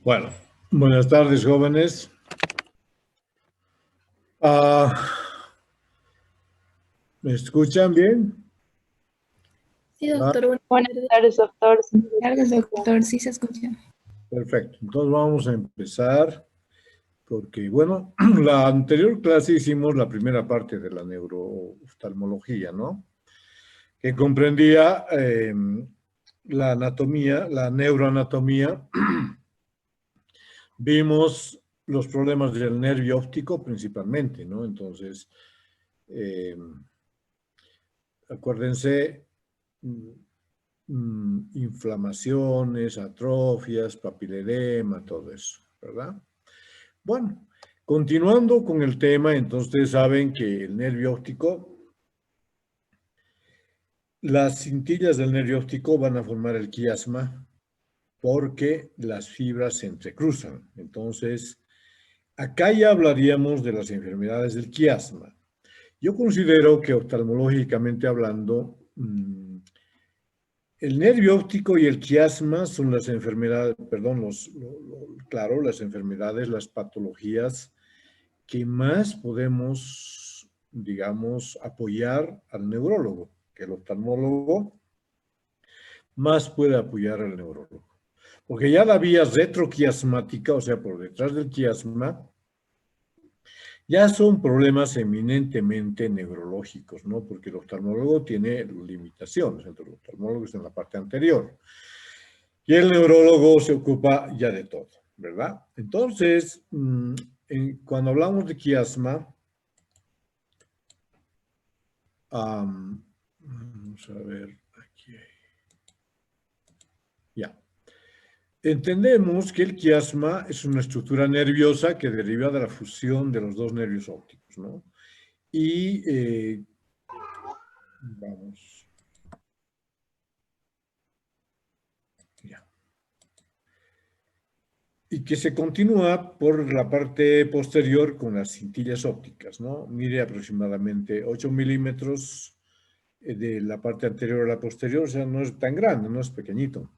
Bueno, buenas tardes, jóvenes. Ah, ¿Me escuchan bien? Sí, Ah, doctor. Buenas tardes, doctor. Buenas tardes, doctor. Sí se escucha. perfecto. Entonces vamos a empezar porque, bueno, la anterior clase hicimos la primera parte de la neurooftalmología, ¿no? Que comprendía la anatomía, la neuroanatomía. Vimos los problemas del nervio óptico principalmente, ¿no? Entonces, eh, acuérdense, inflamaciones, atrofias, papiledema, todo eso, ¿verdad? Bueno, continuando con el tema, entonces ustedes saben que el nervio óptico, las cintillas del nervio óptico van a formar el quiasma porque las fibras se entrecruzan. Entonces, acá ya hablaríamos de las enfermedades del quiasma. Yo considero que oftalmológicamente hablando, el nervio óptico y el quiasma son las enfermedades, perdón, claro, las enfermedades, las patologías que más podemos, digamos, apoyar al neurólogo, que el oftalmólogo más puede apoyar al neurólogo. Porque ya la vía retroquiasmática, o sea, por detrás del quiasma, ya son problemas eminentemente neurológicos, ¿no? Porque el oftalmólogo tiene limitaciones, el oftalmólogo está en la parte anterior. Y el neurólogo se ocupa ya de todo, ¿verdad? Entonces, cuando hablamos de quiasma, vamos a ver aquí. Ya. Entendemos que el quiasma es una estructura nerviosa que deriva de la fusión de los dos nervios ópticos, ¿no? Y vamos. Ya. Y que se continúa por la parte posterior con las cintillas ópticas, ¿no? Mide aproximadamente 8 milímetros de la parte anterior a la posterior, o sea, no es tan grande, no es pequeñito.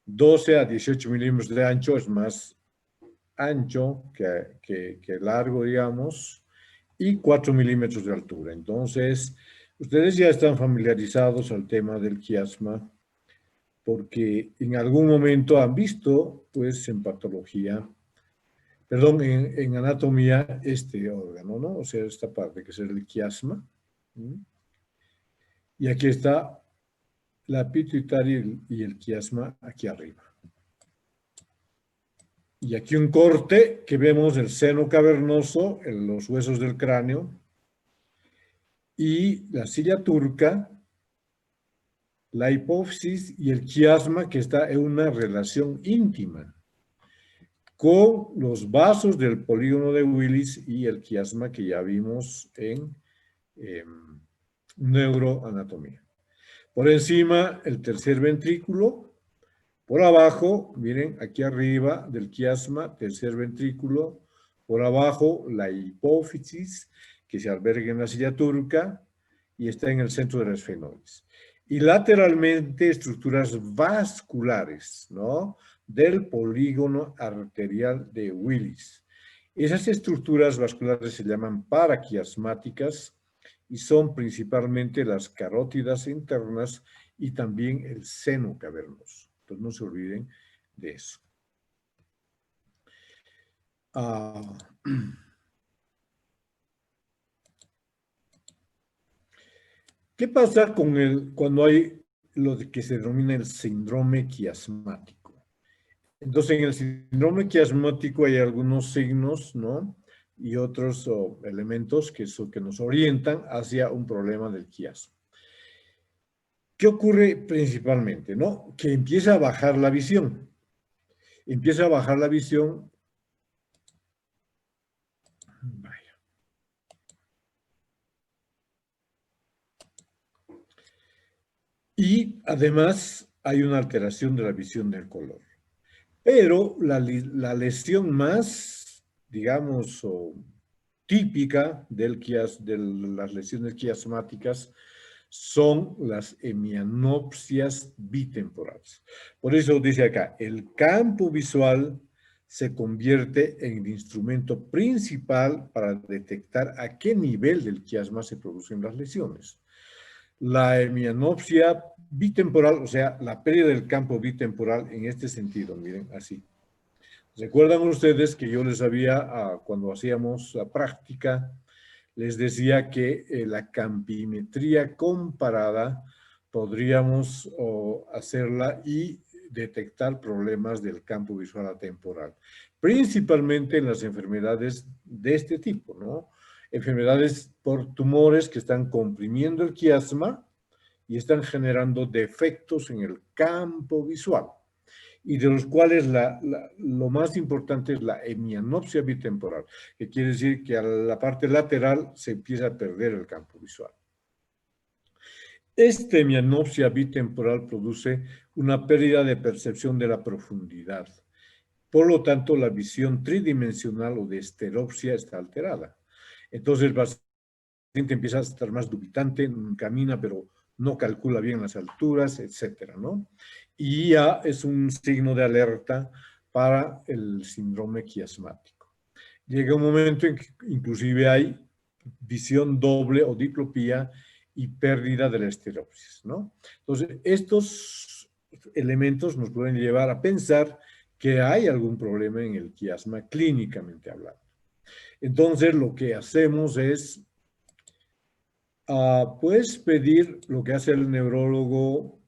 12 a 18 milímetros de ancho es más ancho que largo, digamos, y 4 milímetros de altura. Entonces, ustedes ya están familiarizados al tema del quiasma, porque en algún momento han visto, pues, en patología, perdón, en anatomía, este órgano, ¿no? O sea, esta parte que es el quiasma. Y aquí está la pituitaria y el quiasma aquí arriba. Y aquí un corte que vemos el seno cavernoso, en los huesos del cráneo, y la silla turca, la hipófisis y el quiasma, que está en una relación íntima con los vasos del polígono de Willis y el quiasma que ya vimos en neuroanatomía. Por encima, el tercer ventrículo. Por abajo, miren, aquí arriba del quiasma, tercer ventrículo. Por abajo, la hipófisis, que se alberga en la silla turca y está en el centro de las esfenoides. Y lateralmente, estructuras vasculares, ¿no? Del polígono arterial de Willis. Esas estructuras vasculares se llaman paraquiasmáticas y son principalmente las carótidas internas y también el seno cavernoso. Entonces no se olviden de eso. ¿Qué pasa con cuando hay lo que se denomina el síndrome quiasmático? Entonces, en el síndrome quiasmático hay algunos signos, ¿no? Y otros elementos que nos orientan hacia un problema del quiasma. ¿Qué ocurre principalmente, no? Que empieza a bajar la visión. Empieza a bajar la visión. Vaya. Y además hay una alteración de la visión del color. Pero la lesión más, digamos, típica de las lesiones quiasmáticas son las hemianopsias bitemporales. Por eso dice acá, el campo visual se convierte en el instrumento principal para detectar a qué nivel del quiasma se producen las lesiones. La hemianopsia bitemporal, o sea, la pérdida del campo bitemporal en este sentido, miren, así. ¿Recuerdan ustedes que yo les había, cuando hacíamos la práctica, les decía que la campimetría comparada podríamos hacerla y detectar problemas del campo visual atemporal, principalmente en las enfermedades de este tipo, ¿no? Enfermedades por tumores que están comprimiendo el quiasma y están generando defectos en el campo visual, y de los cuales lo más importante es la hemianopsia bitemporal, que quiere decir que a la parte lateral se empieza a perder el campo visual. Esta hemianopsia bitemporal produce una pérdida de percepción de la profundidad. Por lo tanto, la visión tridimensional o de esteropsia está alterada. Entonces, el paciente empieza a estar más dubitante, camina, pero no calcula bien las alturas, etcétera, ¿no? Y ya es un signo de alerta para el síndrome quiasmático. Llega un momento en que inclusive hay visión doble o diplopía y pérdida de la esteropsis, ¿no? Entonces, estos elementos nos pueden llevar a pensar que hay algún problema en el quiasma clínicamente hablando. Entonces, lo que hacemos es puedes pedir lo que hace el neurólogo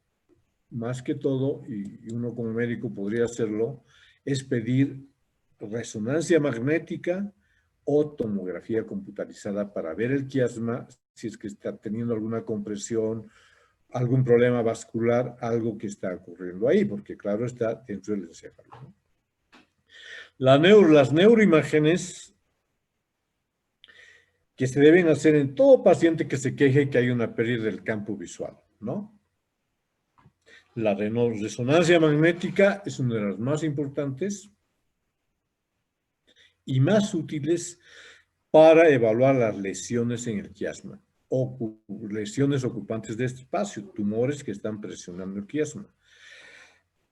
más que todo, y uno como médico podría hacerlo, es pedir resonancia magnética o tomografía computarizada para ver el quiasma, si es que está teniendo alguna compresión, algún problema vascular, algo que está ocurriendo ahí, porque claro está dentro del encéfalo, ¿no? Las neuroimágenes que se deben hacer en todo paciente que se queje que hay una pérdida del campo visual, ¿no? La resonancia magnética es una de las más importantes y más útiles para evaluar las lesiones en el quiasma o lesiones ocupantes de este espacio, tumores que están presionando el quiasma.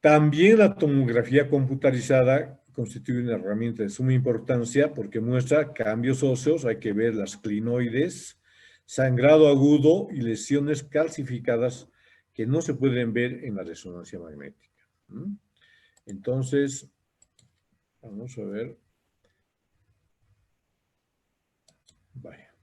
También la tomografía computarizada constituye una herramienta de suma importancia porque muestra cambios óseos, hay que ver las clinoides, sangrado agudo y lesiones calcificadas que no se pueden ver en la resonancia magnética. Entonces, vamos a ver. Vaya.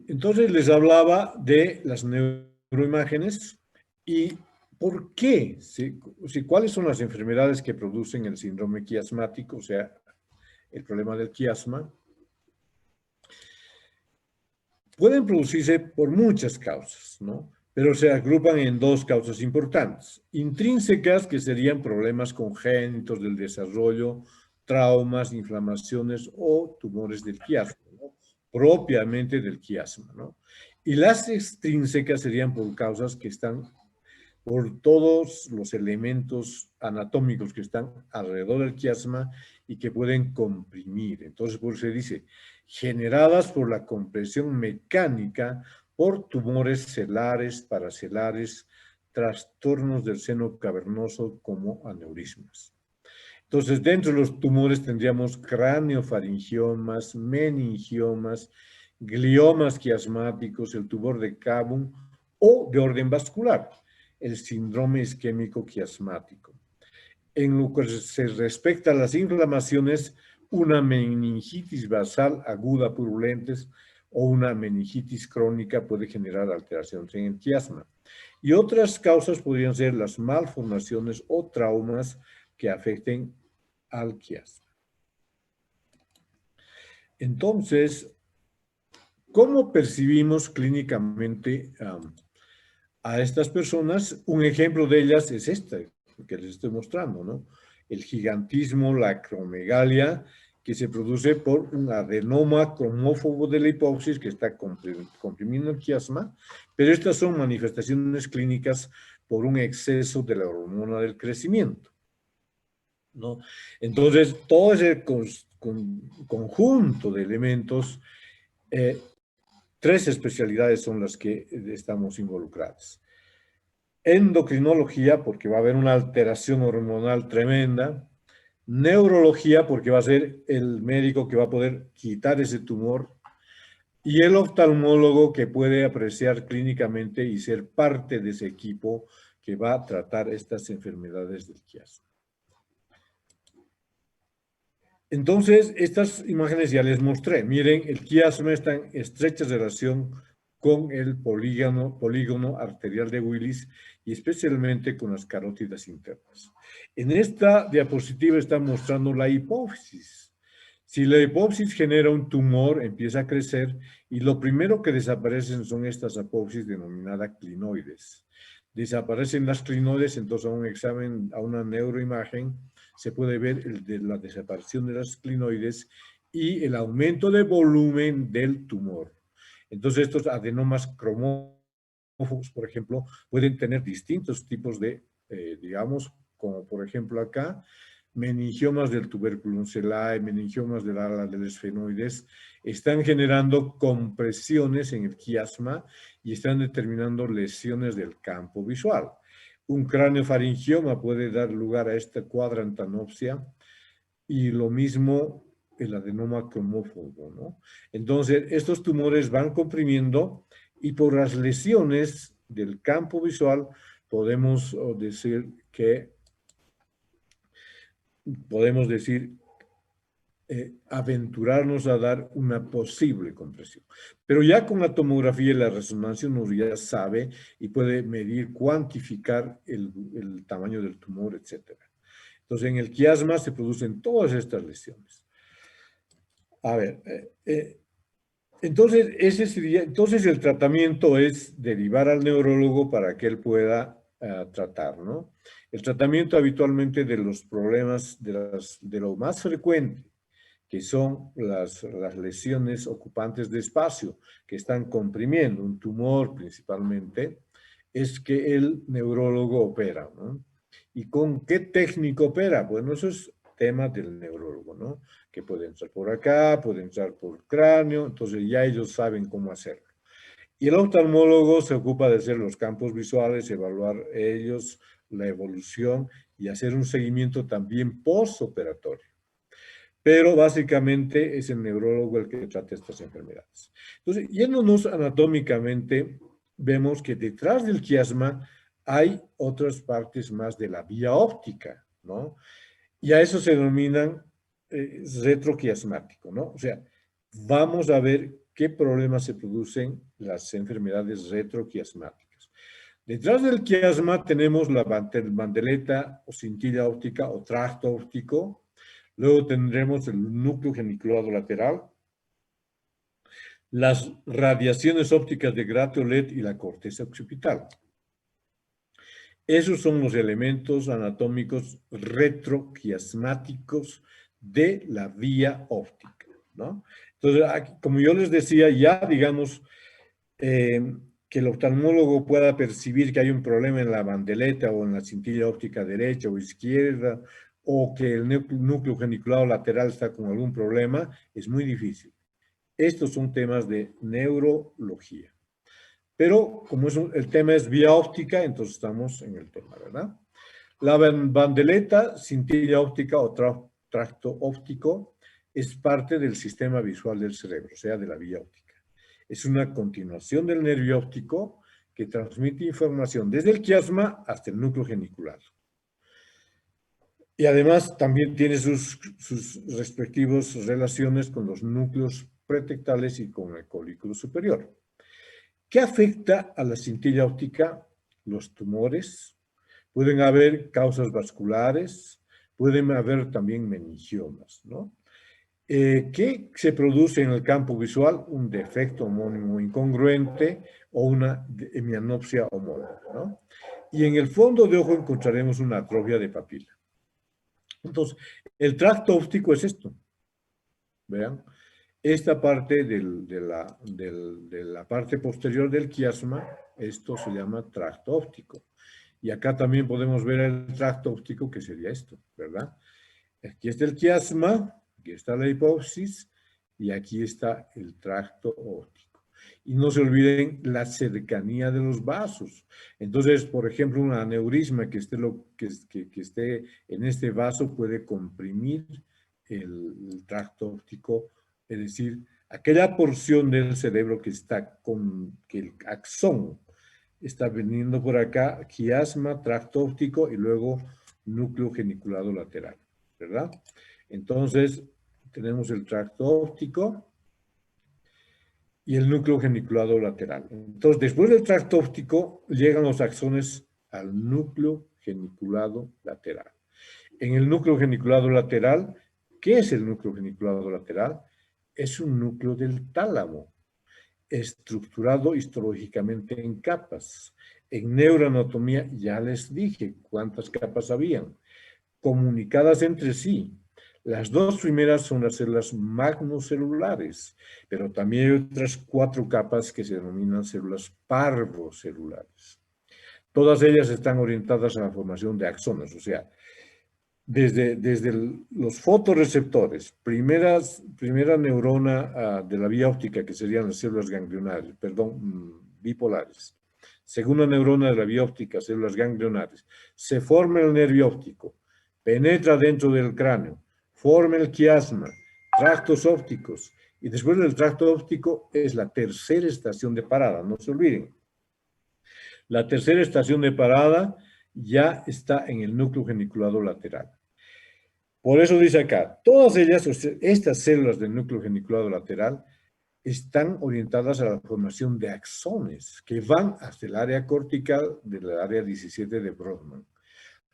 Entonces les hablaba de las neuroimágenes y por qué, ¿sí? ¿Cuáles son las enfermedades que producen el síndrome quiasmático, o sea, el problema del quiasma? Pueden producirse por muchas causas, ¿no? Pero se agrupan en dos causas importantes. Intrínsecas, que serían problemas congénitos del desarrollo, traumas, inflamaciones o tumores del quiasma, ¿no? Propiamente del quiasma, ¿no? Y las extrínsecas serían por causas que están por todos los elementos anatómicos que están alrededor del quiasma y que pueden comprimir. Entonces, por eso se dice, generadas por la compresión mecánica por tumores celares, paracelares, trastornos del seno cavernoso como aneurismas. Entonces, dentro de los tumores tendríamos craneofaringiomas, meningiomas, gliomas quiasmáticos, el tumor de Cabum o de orden vascular, el síndrome isquémico quiasmático. En lo que se respecta a las inflamaciones, una meningitis basal aguda purulentes o una meningitis crónica puede generar alteraciones en el quiasma. Y otras causas podrían ser las malformaciones o traumas que afecten al quiasma. Entonces, ¿cómo percibimos clínicamente a estas personas? Un ejemplo de ellas es este que les estoy mostrando, ¿no? El gigantismo, la acromegalia, que se produce por un adenoma cromófobo de la hipófisis que está comprimiendo el quiasma, pero estas son manifestaciones clínicas por un exceso de la hormona del crecimiento, ¿no? Entonces, todo ese conjunto de elementos, tres especialidades son las que estamos involucradas. Endocrinología, porque va a haber una alteración hormonal tremenda. Neurología, porque va a ser el médico que va a poder quitar ese tumor. Y el oftalmólogo, que puede apreciar clínicamente y ser parte de ese equipo que va a tratar estas enfermedades del quiasma. Entonces, estas imágenes ya les mostré. Miren, el quiasma está en estrecha relación con el polígono arterial de Willis y especialmente con las carótidas internas. En esta diapositiva está mostrando la hipófisis. Si la hipófisis genera un tumor, empieza a crecer y lo primero que desaparecen son estas apófisis denominadas clinoides. Desaparecen las clinoides, entonces a un examen, a una neuroimagen, se puede ver la desaparición de las clinoides y el aumento de volumen del tumor. Entonces estos adenomas cromófobos, por ejemplo, pueden tener distintos tipos de, digamos, como por ejemplo acá, meningiomas del tuberculum cellae, meningiomas del ala del esfenoides, están generando compresiones en el quiasma y están determinando lesiones del campo visual. Un craneofaringioma puede dar lugar a esta cuadrantanopsia y lo mismo el adenoma cromófobo, ¿no? Entonces, estos tumores van comprimiendo y por las lesiones del campo visual podemos decir aventurarnos a dar una posible compresión. Pero ya con la tomografía y la resonancia uno ya sabe y puede medir, cuantificar el tamaño del tumor, etc. Entonces, en el quiasma se producen todas estas lesiones. A ver, entonces el tratamiento es derivar al neurólogo para que él pueda tratar, ¿no? El tratamiento habitualmente de los problemas, de lo más frecuente, que son las lesiones ocupantes de espacio, que están comprimiendo un tumor principalmente, es que el neurólogo opera, ¿no? ¿Y con qué técnico opera? Bueno, eso es tema del neurólogo, ¿no? Que puede entrar por acá, puede entrar por cráneo, entonces ya ellos saben cómo hacerlo. Y el oftalmólogo se ocupa de hacer los campos visuales, evaluar ellos la evolución y hacer un seguimiento también postoperatorio. Pero básicamente es el neurólogo el que trata estas enfermedades. Entonces, yéndonos anatómicamente, vemos que detrás del quiasma hay otras partes más de la vía óptica, ¿no? Y a eso se denominan retroquiasmático, ¿no? O sea, vamos a ver qué problemas se producen las enfermedades retroquiasmáticas. Detrás del quiasma tenemos la bandeleta o cintilla óptica o tracto óptico. Luego tendremos el núcleo geniculado lateral, las radiaciones ópticas de gratio LED y la corteza occipital. Esos son los elementos anatómicos retroquiasmáticos de la vía óptica, ¿no? Entonces, aquí, como yo les decía, ya digamos que el oftalmólogo pueda percibir que hay un problema en la bandeleta o en la cintilla óptica derecha o izquierda, o que el núcleo geniculado lateral está con algún problema, es muy difícil. Estos son temas de neurología. Pero como el tema es vía óptica, entonces estamos en el tema, ¿verdad? La bandeleta, cintilla óptica o tracto óptico es parte del sistema visual del cerebro, o sea, de la vía óptica. Es una continuación del nervio óptico que transmite información desde el quiasma hasta el núcleo genicular. Y además también tiene sus respectivas relaciones con los núcleos pretectales y con el colículo superior. ¿Qué afecta a la cintilla óptica? Los tumores. Pueden haber causas vasculares, pueden haber también meningiomas, ¿no? ¿Qué se produce en el campo visual? Un defecto homónimo incongruente o una hemianopsia homónima, ¿no? Y en el fondo de ojo encontraremos una atrofia de papila. Entonces, el tracto óptico es esto. Vean, esta parte de la parte posterior del quiasma, esto se llama tracto óptico. Y acá también podemos ver el tracto óptico, que sería esto, ¿verdad? Aquí está el quiasma, aquí está la hipófisis y aquí está el tracto óptico. Y no se olviden la cercanía de los vasos. Entonces, por ejemplo, un aneurisma que esté en este vaso puede comprimir el tracto óptico, es decir, aquella porción del cerebro que el axón está viniendo por acá, quiasma, tracto óptico y luego núcleo geniculado lateral, ¿verdad? Entonces, tenemos el tracto óptico y el núcleo geniculado lateral. Entonces, después del tracto óptico, llegan los axones al núcleo geniculado lateral. En el núcleo geniculado lateral, ¿qué es el núcleo geniculado lateral? Es un núcleo del tálamo, estructurado histológicamente en capas. En neuroanatomía ya les dije cuántas capas habían, comunicadas entre sí. Las dos primeras son las células magnocelulares, pero también hay otras 4 capas que se denominan células parvocelulares. Todas ellas están orientadas a la formación de axones, o sea, desde los fotorreceptores, primera neurona de la vía óptica, que serían las células ganglionares, bipolares. Segunda neurona de la vía óptica, células ganglionares. Se forma el nervio óptico, penetra dentro del cráneo, forma el quiasma, tractos ópticos, y después del tracto óptico es la tercera estación de parada, no se olviden. La tercera estación de parada ya está en el núcleo geniculado lateral. Por eso dice acá, todas ellas, estas células del núcleo geniculado lateral, están orientadas a la formación de axones que van hasta el área cortical del área 17 de Brodmann.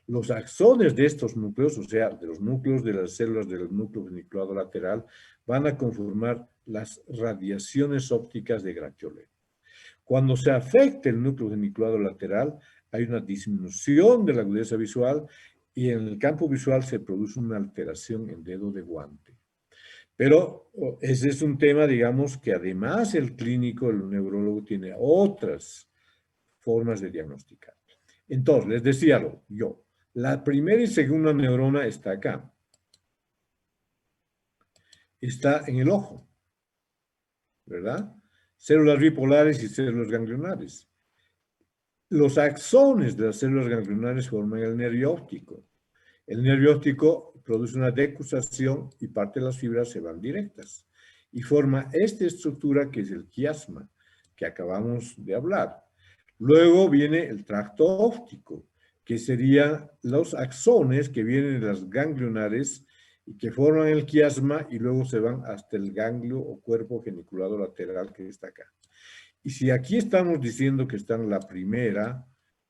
Los axones de estos núcleos, o sea, de los núcleos de las células del núcleo geniculado lateral, van a conformar las radiaciones ópticas de Gratiolet. Cuando se afecta el núcleo geniculado lateral, hay una disminución de la agudeza visual y en el campo visual se produce una alteración en dedo de guante. Pero ese es un tema, digamos, que además el clínico, el neurólogo, tiene otras formas de diagnosticar. Entonces, les decía yo, la primera y segunda neurona está acá. Está en el ojo, ¿verdad? Células bipolares y células ganglionares. Los axones de las células ganglionares forman el nervio óptico. El nervio óptico produce una decusación y parte de las fibras se van directas. Y forma esta estructura que es el quiasma, que acabamos de hablar. Luego viene el tracto óptico, que serían los axones que vienen de las ganglionares y que forman el quiasma y luego se van hasta el ganglio o cuerpo geniculado lateral que está acá. Y si aquí estamos diciendo que están la primera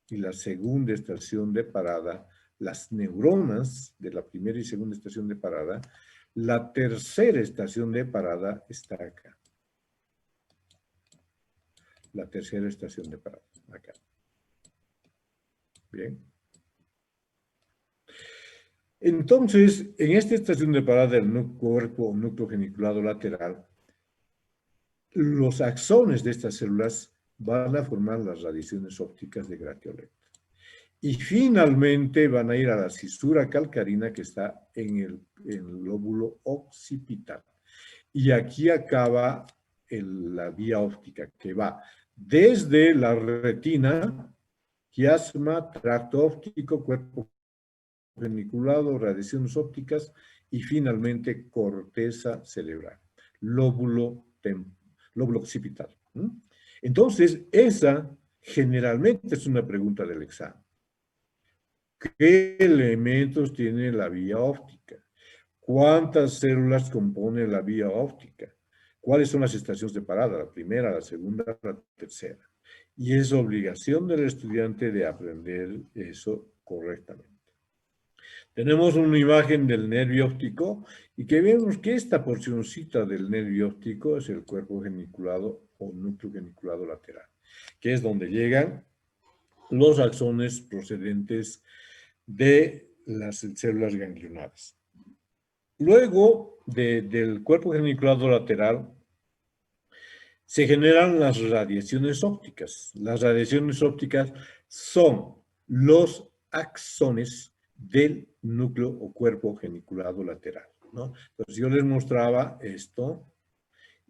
y la segunda estación de parada, las neuronas de la primera y segunda estación de parada, la tercera estación de parada está acá. La tercera estación de parada, acá. Bien. Entonces, en esta estación de parada del cuerpo o núcleo geniculado lateral, los axones de estas células van a formar las radiaciones ópticas de Gratiolet. Y finalmente van a ir a la cisura calcarina que está en el lóbulo occipital. Y aquí acaba la vía óptica que va desde la retina, quiasma, tracto óptico, cuerpo geniculado, radiaciones ópticas y finalmente corteza cerebral, lóbulo occipital. Entonces, esa generalmente es una pregunta del examen. ¿Qué elementos tiene la vía óptica? ¿Cuántas células compone la vía óptica? ¿Cuáles son las estaciones de parada? La primera, la segunda, la tercera. Y es obligación del estudiante de aprender eso correctamente. Tenemos una imagen del nervio óptico y que vemos que esta porcioncita del nervio óptico es el cuerpo geniculado o núcleo geniculado lateral, que es donde llegan los axones procedentes de las células ganglionares. Luego del cuerpo geniculado lateral se generan las radiaciones ópticas. Las radiaciones ópticas son los axones del núcleo o cuerpo geniculado lateral, ¿no? Entonces yo les mostraba esto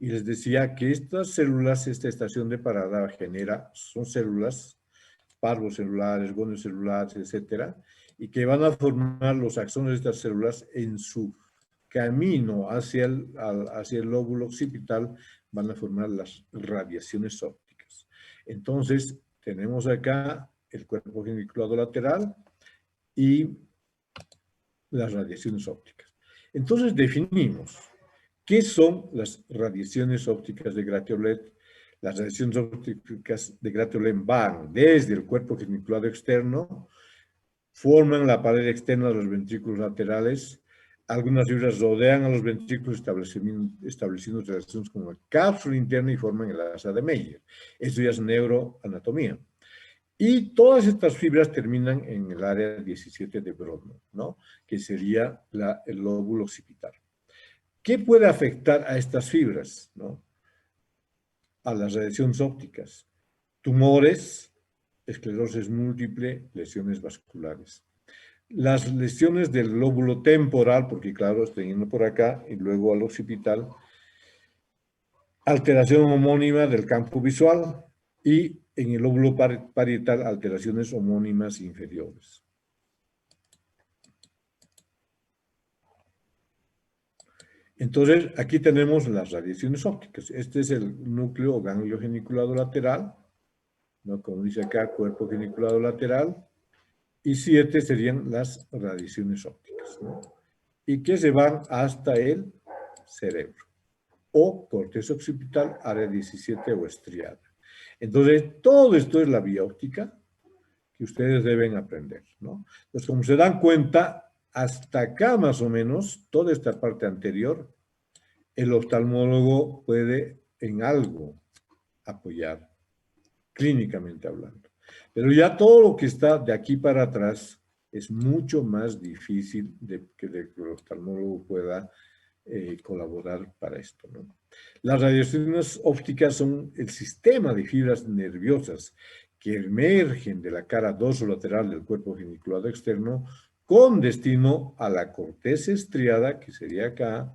Y les decía que estas células, esta estación de parada son células, parvocelulares, goniocelulares, etcétera, y que van a formar los axones de estas células en su camino hacia el lóbulo occipital, van a formar las radiaciones ópticas. Entonces, tenemos acá el cuerpo geniculado lateral y las radiaciones ópticas. Entonces, definimos qué son las radiaciones ópticas de Gratiolet. Las radiaciones ópticas de Gratiolet van desde el cuerpo geniculado externo, forman la pared externa de los ventrículos laterales. Algunas fibras rodean a los ventrículos estableciendo relaciones con la cápsula interna y forman el asa de Meyer. Esto ya es neuroanatomía. Y todas estas fibras terminan en el área 17 de Brodmann, ¿no? Que sería el lóbulo occipital. ¿Qué puede afectar a estas fibras, ¿no? A las radiaciones ópticas? Tumores, esclerosis múltiple, lesiones vasculares. Las lesiones del lóbulo temporal, porque claro, estoy yendo por acá y luego al occipital, alteración homónima del campo visual y en el lóbulo parietal alteraciones homónimas inferiores. Entonces, aquí tenemos las radiaciones ópticas. Este es el núcleo o ganglio geniculado lateral, ¿no? Como dice acá, cuerpo geniculado lateral. Y 7 serían las radiaciones ópticas, ¿no? Y que se van hasta el cerebro. O corteza occipital, área 17 o estriada. Entonces, todo esto es la vía óptica que ustedes deben aprender, ¿no? Entonces, como se dan cuenta, hasta acá más o menos, toda esta parte anterior, el oftalmólogo puede en algo apoyar, clínicamente hablando. Pero ya todo lo que está de aquí para atrás es mucho más difícil de que el oftalmólogo pueda colaborar para esto, ¿no? Las radiaciones ópticas son el sistema de fibras nerviosas que emergen de la cara dorsolateral del cuerpo geniculado externo con destino a la corteza estriada, que sería acá,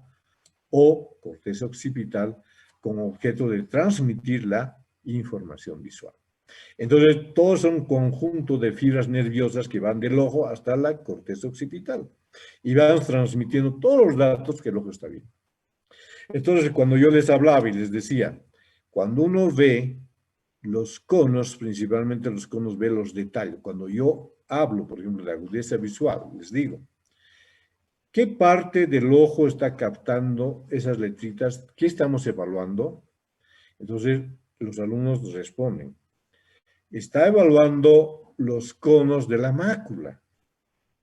o corteza occipital, con objeto de transmitir la información visual. Entonces, todos son un conjunto de fibras nerviosas que van del ojo hasta la corteza occipital y van transmitiendo todos los datos que el ojo está viendo. Entonces, cuando yo les hablaba y les decía, cuando uno ve los conos, principalmente los conos, ve los detalles. Cuando yo hablo, por ejemplo, de agudeza visual, les digo, ¿qué parte del ojo está captando esas letritas? ¿Qué estamos evaluando? Entonces, los alumnos responden, está evaluando los conos de la mácula,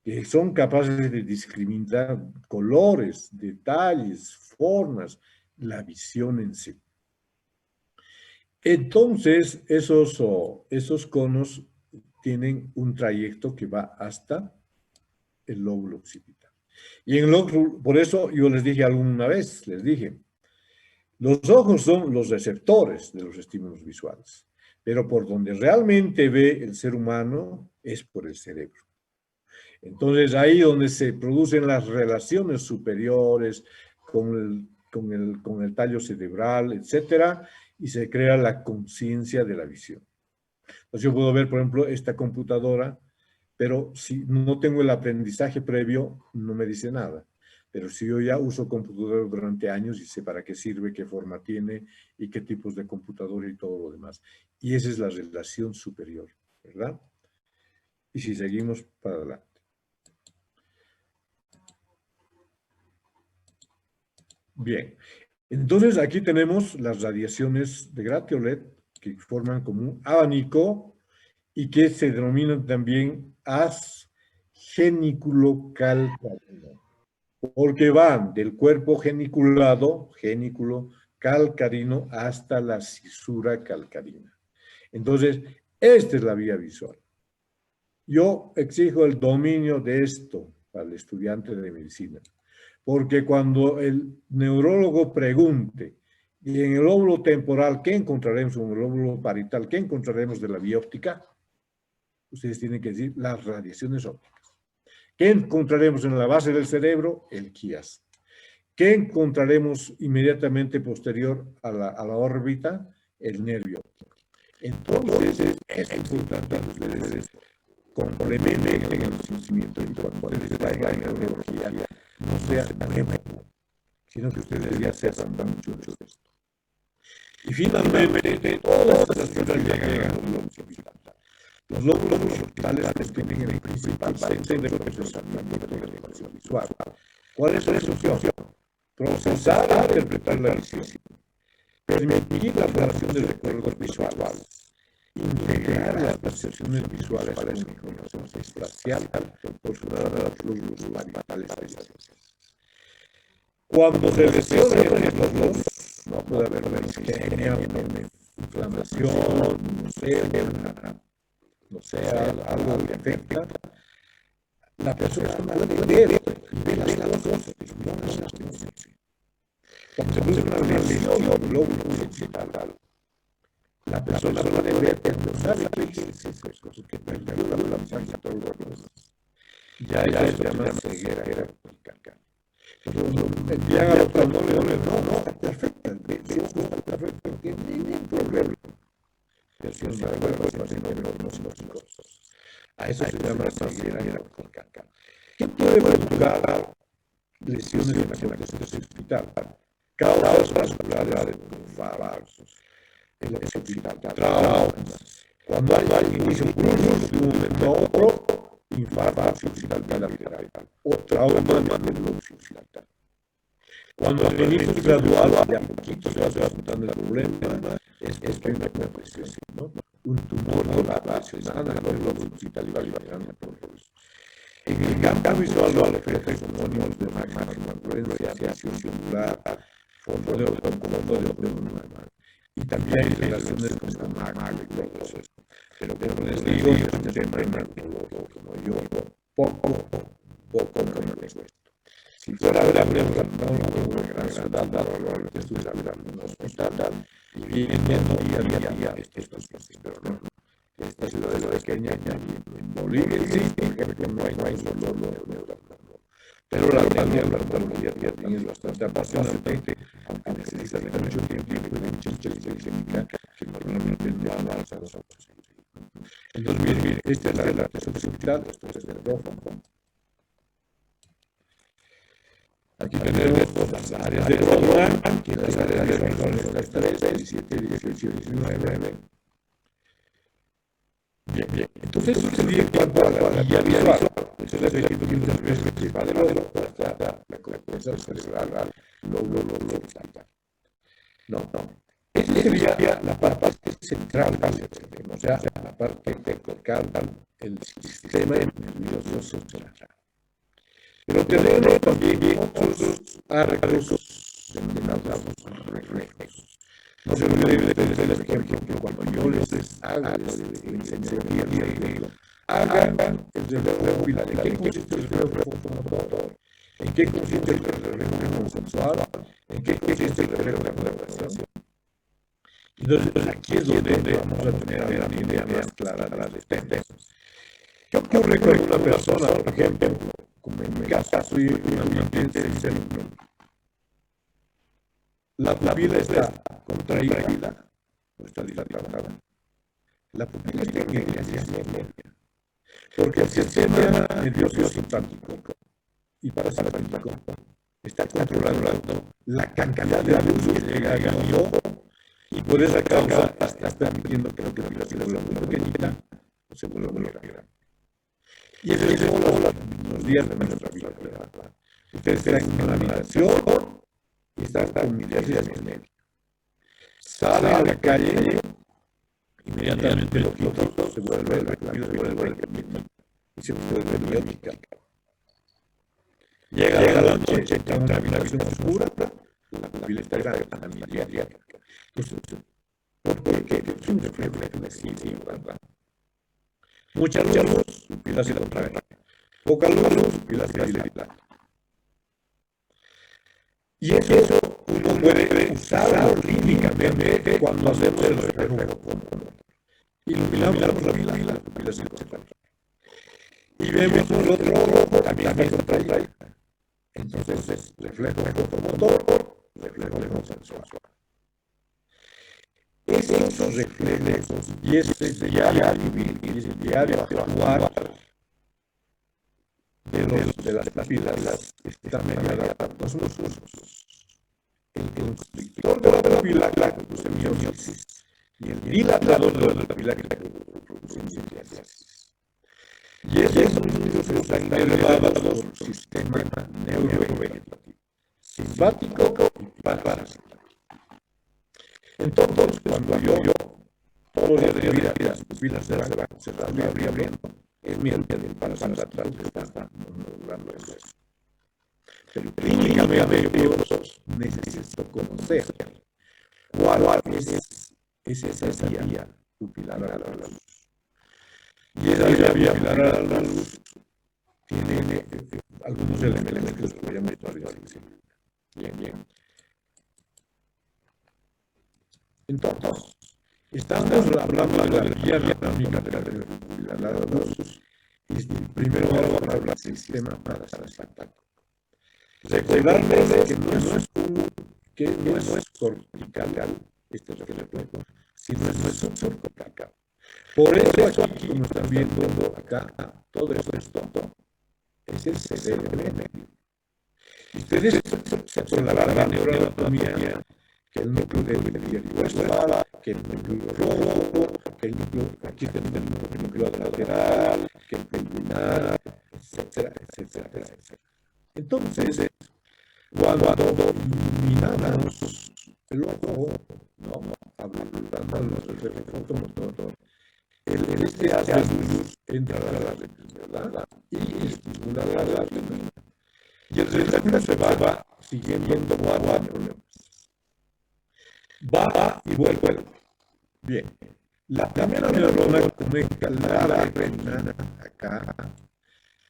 que son capaces de discriminar colores, detalles, formas, la visión en sí. Entonces, esos conos tienen un trayecto que va hasta el lóbulo occipital. Y en por eso yo les dije alguna vez, les dije, los ojos son los receptores de los estímulos visuales, pero por donde realmente ve el ser humano es por el cerebro. Entonces, ahí donde se producen las relaciones superiores con el tallo cerebral, etcétera, y se crea la conciencia de la visión. Entonces, yo puedo ver, por ejemplo, esta computadora, pero si no tengo el aprendizaje previo, no me dice nada. Pero si yo ya uso computadora durante años y sé para qué sirve, qué forma tiene y qué tipos de computadora y todo lo demás. Y esa es la relación superior, ¿verdad? Y si seguimos para adelante. Bien, entonces aquí tenemos las radiaciones de Gratiolet que forman como un abanico y que se denominan también haz geniculo calcarino, porque van del cuerpo geniculado, genículo calcarino, hasta la cisura calcarina. Entonces, esta es la vía visual. Yo exijo el dominio de esto para el estudiante de medicina. Porque cuando el neurólogo pregunte, y en el lóbulo temporal, ¿qué encontraremos? En el lóbulo parietal, ¿qué encontraremos de la vía óptica? Ustedes tienen que decir las radiaciones ópticas. ¿Qué encontraremos en la base del cerebro? El quiasma. ¿Qué encontraremos inmediatamente posterior a la órbita? El nervio. Entonces, es importante que ustedes complementen el conocimiento y cuando ustedes traigan neurología no sea nuevo, sino que ustedes ya sepan mucho de esto. Y finalmente, todas estas fibras llegan a los lóbulos orbitales. Los lóbulos orbitales contienen el principal centro de procesamiento de la información visual. ¿Cuál es su función? Procesar e interpretar la visión, permitir la formación de recuerdos visuales, integrar las percepciones visuales con la información espacial proporcionada a los lóbulos orbitales. Cuando se lesionan los lóbulos, no puede haber una isquemia, una inflamación, no sé, algo que afecta. La persona puede ver y ve las cosas, pero no las conoce. Cuando se produce una lesión del lóbulo occipital, la persona puede ver, pero no sabe qué es eso, porque perdió la visión de todos los ojos. Ya eso se llama ceguera vertical. Envían al oftalmólogo, no, está perfecta, el ojo está perfecto, no tiene ningún problema. Pero si no sabe ver cosas, no cosas. A eso se llama ceguera vertical. ¿Qué puede provocar lesiones en la corteza occipital? Causas vasculares infartos, el occipital, traumas. Cuando hay inicio brusco de un momento a otro, infarto occipital bilateral o trauma del occipital. Cuando el inicio es gradual, de a poquito se va presentando el problema, es que hay una compresión, ¿no? Un tumor de la base sana del lobo occipital y va liberando por los. En el campo visual lo refleja sinónimos de máxima influencia, visión celular, fondo de ojo, y también hay relaciones con la magma y todo eso. Pero como les digo, es un tema neurológico, como yo, poco me les cuento. Si fuera a ver una gran ciudad, normalmente estuviera en un hospital y viendo día a día estos pacientes, pero no. Esta ciudad es pequeña, en Bolivia existe, porque no hay solo neurología. Pero la neurología también es bastante apasionante, aunque necesita de mucho tiempo y de mucha inteligencia que normalmente no avanza los otros. Entonces, miren, esta es la corteza occipital, esto es el rojo. Aquí tenemos las áreas de Brodmann, que las áreas de Brodmann son las 3, 17, 18, 19. Bien. Entonces, eso sería en cuanto a la guía visual. Eso es la ejecución de la principal del ojo hasta la corteza cerebral, lóbulo occipital. No. Esa sería la parte central del cerebro, o sea, la parte vertical, el sistema nervioso central. Pero tenemos también otros arcos denominados reflejos. No se olviden de ustedes, por ejemplo, cuando yo les haga, les enseño, hagan el reflejo ocular. ¿En qué consiste el reflejo fotomotor? ¿En qué consiste el reflejo consensual? ¿En qué consiste el reflejo de adaptación? Entonces, aquí es donde vamos a tener una idea más clara de las tendencias. ¿Qué ocurre con una persona, por ejemplo, como en mi caso, soy un ambiente externo? La pupila está contraída o está dilatada. La pupila está en media, porque el sistema nervioso simpático y parasimpático está controlando la cantidad de luz que llega a mi ojo y por esa causa está permitiendo que la pupila se vuelva muy pequeñita o se vuelva muy grande. Y eso es los días de nuestra vida. Ustedes están en una habitación y están con miliares en medio. Sale a la calle, inmediatamente el ojito se vuelve pequeño y se vuelve biótica. Llega la noche, está en una habitación oscura, la pupila está grande, la miliaria. Porque es un reflejo reflexivo, ¿verdad? Mucha luz, pupila se contrae. Poca luz, pupila se dilata. Y eso uno puede usarlo clínicamente cuando hacemos el reflejo común. Iluminamos la pupila se contrae. Y vemos el otro ojo también está contraída. Entonces, reflejo fotomotor, reflejo sensor. Esos reflejos y ese diario vivir y ese diario actuar de las papilas está mediada por dos usos. El constrictor de la pupila que produce miósis y el dilatador de la pupila que produce diástasis. Y esos mismos están derivados por el sistema neurovegetativo, simpático y parasimpático. Entonces, cuando yo todos los días de vida, las pupilas se van cerrando y abriendo, es mi el parasimpático que está logrando eso. Pero clínicamente yo necesito conocer cuál es esa vía pupilar a la luz. Y esa vía pupilar a la luz tiene algunos elementos que los voy a meter. Bien. Entonces, estamos hablando de la vía anatómica de la pupilar a la luz. Y primero vamos a hablar del sistema parasimpático. Recordarles que no es cortical este reflejo, sino es subcortical. Por eso aquí, como están viendo acá, todo esto es el cerebro. Ustedes se observarán la neuroanatomía, que el núcleo del que el núcleo rojo, que el núcleo, aquí tenemos el núcleo lateral, que el pendular, etcétera. Entonces, cuando iluminamos el ojo, hablando del reflejo fotomotor, este hace luz entra a la retina, ¿verdad? Y estimula la retina. Y el reflejo se va siguiendo va y vuelve. Bien. La primera neurona conecta la retina acá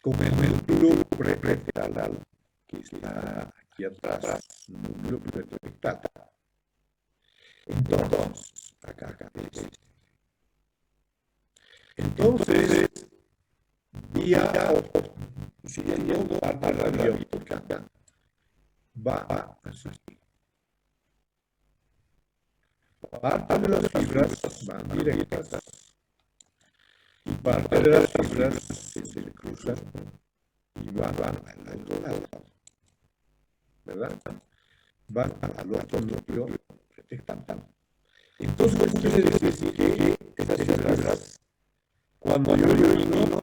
con el núcleo prefrontal que está aquí atrás, núcleo prefrontal. Entonces, acá. Entonces, vía siguiendo a la vía óptica, va así. Parte de las fibras van directas y parte de las fibras se cruzan y van al otro lado, ¿verdad? Van al otro núcleo prefrontal. Entonces, quiere decir que esas fibras, cuando yo ilumino,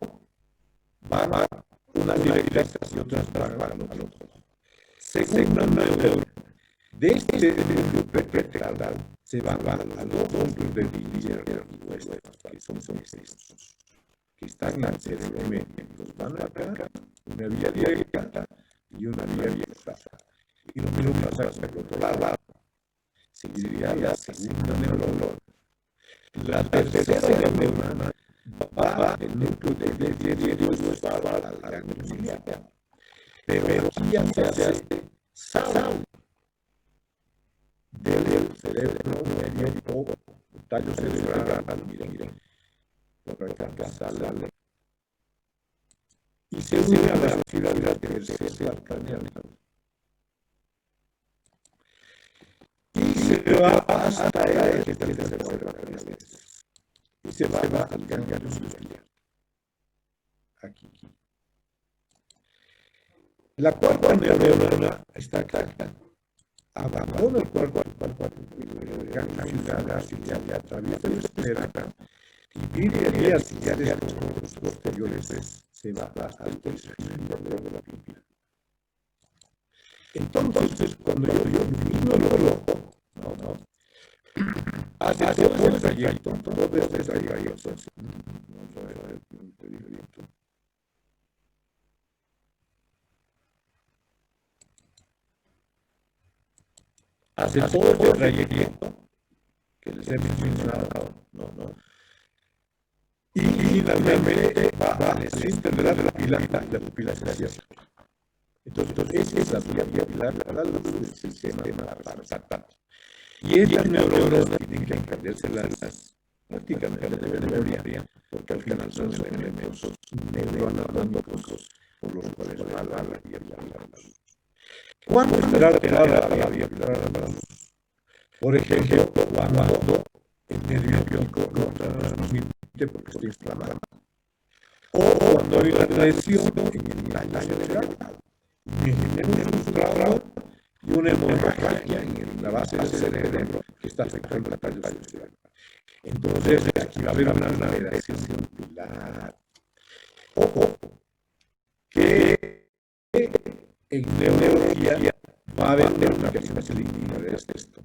van a una directa y otras van al otro. Según la neurona, de este núcleo prefrontal se van a los dos núcleos de izquierda y oeste, que son estos, que están en el cerebro medio. Entonces van acá, una vía directa y una vía abierta. Y lo mismo pasa hacia el otro lado. Seguiría la segunda neurona. La tercera neurona va del núcleo de izquierda va al ganglio ciliar. Pero aquí ya se hace sal del cerebro medio, tallo cerebral, miren, por acá sale, y se une a la fibra terciaria craneal. Y se va hasta el tercer cerebro craneal. Y se va al ganglio ciliar. Aquí. La cuarta neurona está acá. Abandona el cuerpo el ganglio ciliar y atraviesa el esclera y vías ciliares posteriores se va al tercer cerebro de la pupila. Entonces, cuando yo ilumino el ojo, hace todo el trayecto, hace todo el trayecto que les he mencionado, y finalmente va al centro de la pupila se cierra. Entonces, esa es la vía pupilar a la luz del sistema parasimpático. Y estas neuronas tienen que aprendérselas prácticamente de memoria, porque al final son elementos neuroanatómicos por los cuales va la vía pupilar a la luz. ¿Cuándo estará alterada la vía pupila? Por ejemplo, cuando el nervio óptico no transmite porque está inflamado. O cuando hay una lesión en el daño cerebral, un trauma y una hemorragia en la base del cerebro que está afectando la tallo cerebral. Entonces, aquí va a haber una alteración pilar. Ojo, que en neurología va a haber una aplicación clínica de esto.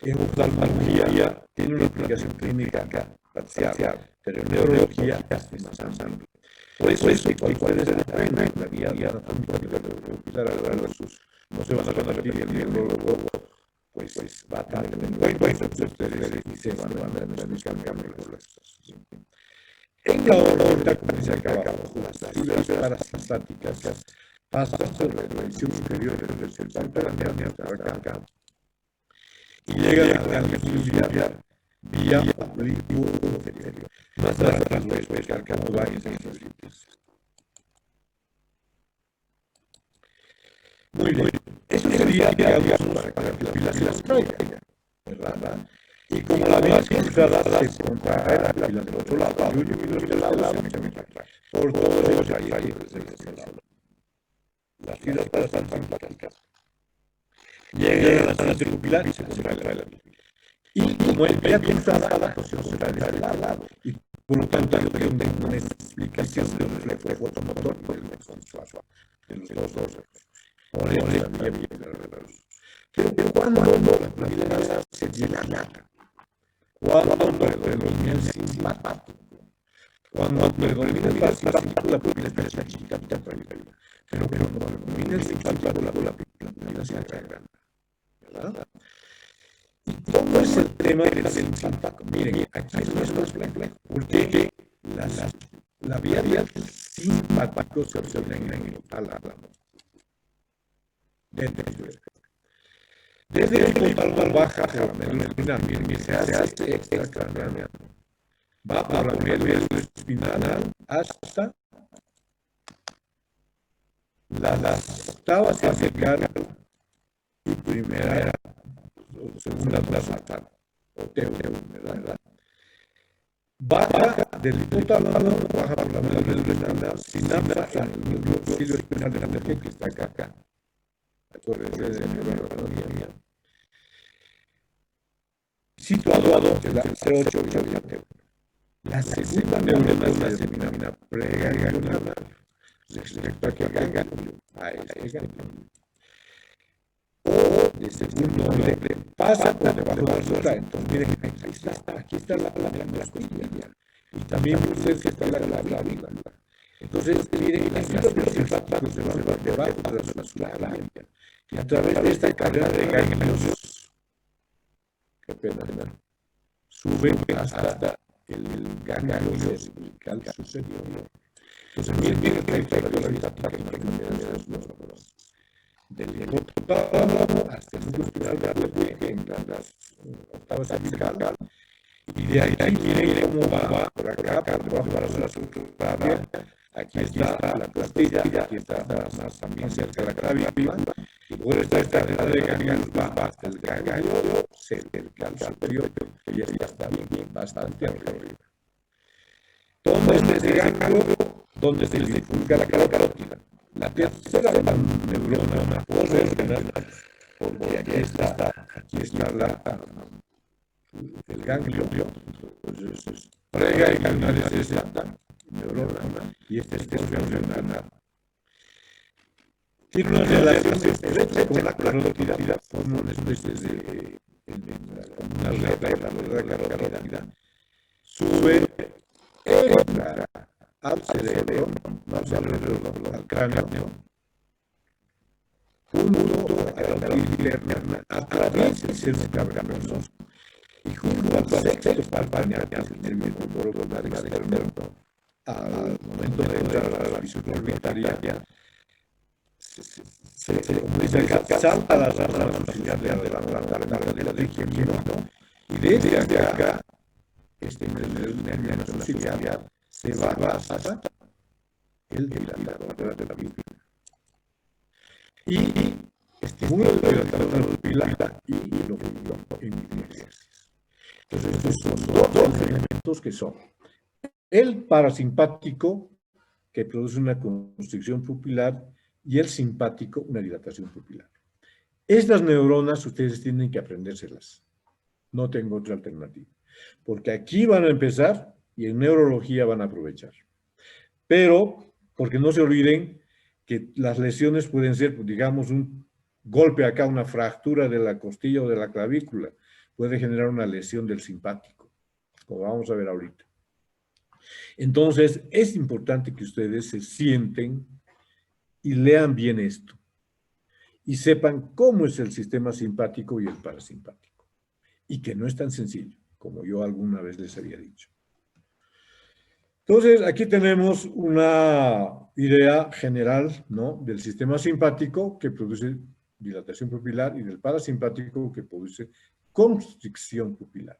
En oftalmología tiene una aplicación clínica parcial, pero en neurología es más amplia. Por eso cualquiera se aprende en la guía anatómica de sus no se van a repetir el neurólogo, pues va a tener en cuenta que ustedes se van a explicar en la órbita, como dice acá abajo, las fibras parasimpáticas pasan por la revisión inferior del receptor craneal hasta acá y llegan a la ganglio vía oblicuo inferior. Más adelante voy a explicar cómo va esa inferiores. Muy bien. Eso sería, digamos, una recopilación práctica, ¿verdad? Y como la vía cruzada se contrae la pila del otro lado, y de este lado se contrae. Por todos los raíces del lado. Las filas parasimpáticas llegan a la circular y se contrae la pila. Y como es vía cruzada, pues se contrae de este lado. Y por lo tanto, yo tengo una explicación del reflejo fotomotor y del consuelo de los dos. Por eso la vía pero cuando la pila se llena, cuando predomina el simpático, cuando predomina el parasimpático, la pupila está chiquita, pero cuando predomina el simpático, la pupila se agranda, ¿verdad? ¿Y cómo es el tema del simpático? Miren, aquí es más complejo, porque la vía del simpático se observa en el hipotálamo. Desde el hipotálamo baja a la médula espinal, miren, se hace extracraneal. Va por la médula espinal hasta las octavas cervical y primera o segunda plaza o ¿verdad? Baja del hipotálamo, baja por la médula espinal, sinapsa en el núcleo espinal de la mujer que está acá. Acuérdense de mi neurología. Situado en la C8 bilateral. La segunda neurona se denomina preganglionar respecto a que ganglio, a este ganglio. O de segundo orden pasa por debajo de la sutura. Entonces miren, aquí está la costilla. Y también ustedes está la clavícula. Entonces miren, las fibras simpáticas se van por debajo de la sutura. Y a través de esta cadena de ganglios, qué pena, suben hasta el ganglio cervical superior. Entonces, miren que hay la del hipotálamo hasta el núcleo espinal de la mujer en las octavas cervical. Y de ahí miren cómo va por acá, por debajo de la sutura. Aquí está la costilla, aquí está más también cerca de la clavícula. Y por esta cadena de ganglios va hasta el ganglio cervical superior, que ya está bien, bastante arriba. Toma este ganglio donde se bifurca la carótida. La tercera neurona posrenal, porque aquí está el ganglio. Entonces, preganglionar es esta neurona y este es posrenal. Tiene una relación estrecha con la carótida, forma una especie de una red de la carótida. Sube, entra al cerebro, al cráneo, junto a la carótida interna, atraviesa el seno cavernoso y junto al sexto palpaneal, el mismo poro externo, al momento de entrar a la visión orbitaria, salta la rama superciliar de la planta de la trigemino y desde acá, este nervio superciliar se va hasta el dilatador de la pupila. Y estimula la dilatación de la pupila y lo en midriasis. Entonces, estos son dos elementos que son el parasimpático, que produce una constricción pupilar, y el simpático, una dilatación pupilar. Estas neuronas ustedes tienen que aprendérselas. No tengo otra alternativa. Porque aquí van a empezar y en neurología van a aprovechar. Pero, porque no se olviden que las lesiones pueden ser, digamos, un golpe acá, una fractura de la costilla o de la clavícula. Puede generar una lesión del simpático, como vamos a ver ahorita. Entonces, es importante que ustedes se sienten y lean bien esto. Y sepan cómo es el sistema simpático y el parasimpático. Y que no es tan sencillo, como yo alguna vez les había dicho. Entonces, aquí tenemos una idea general, ¿no?, del sistema simpático que produce dilatación pupilar y del parasimpático que produce constricción pupilar.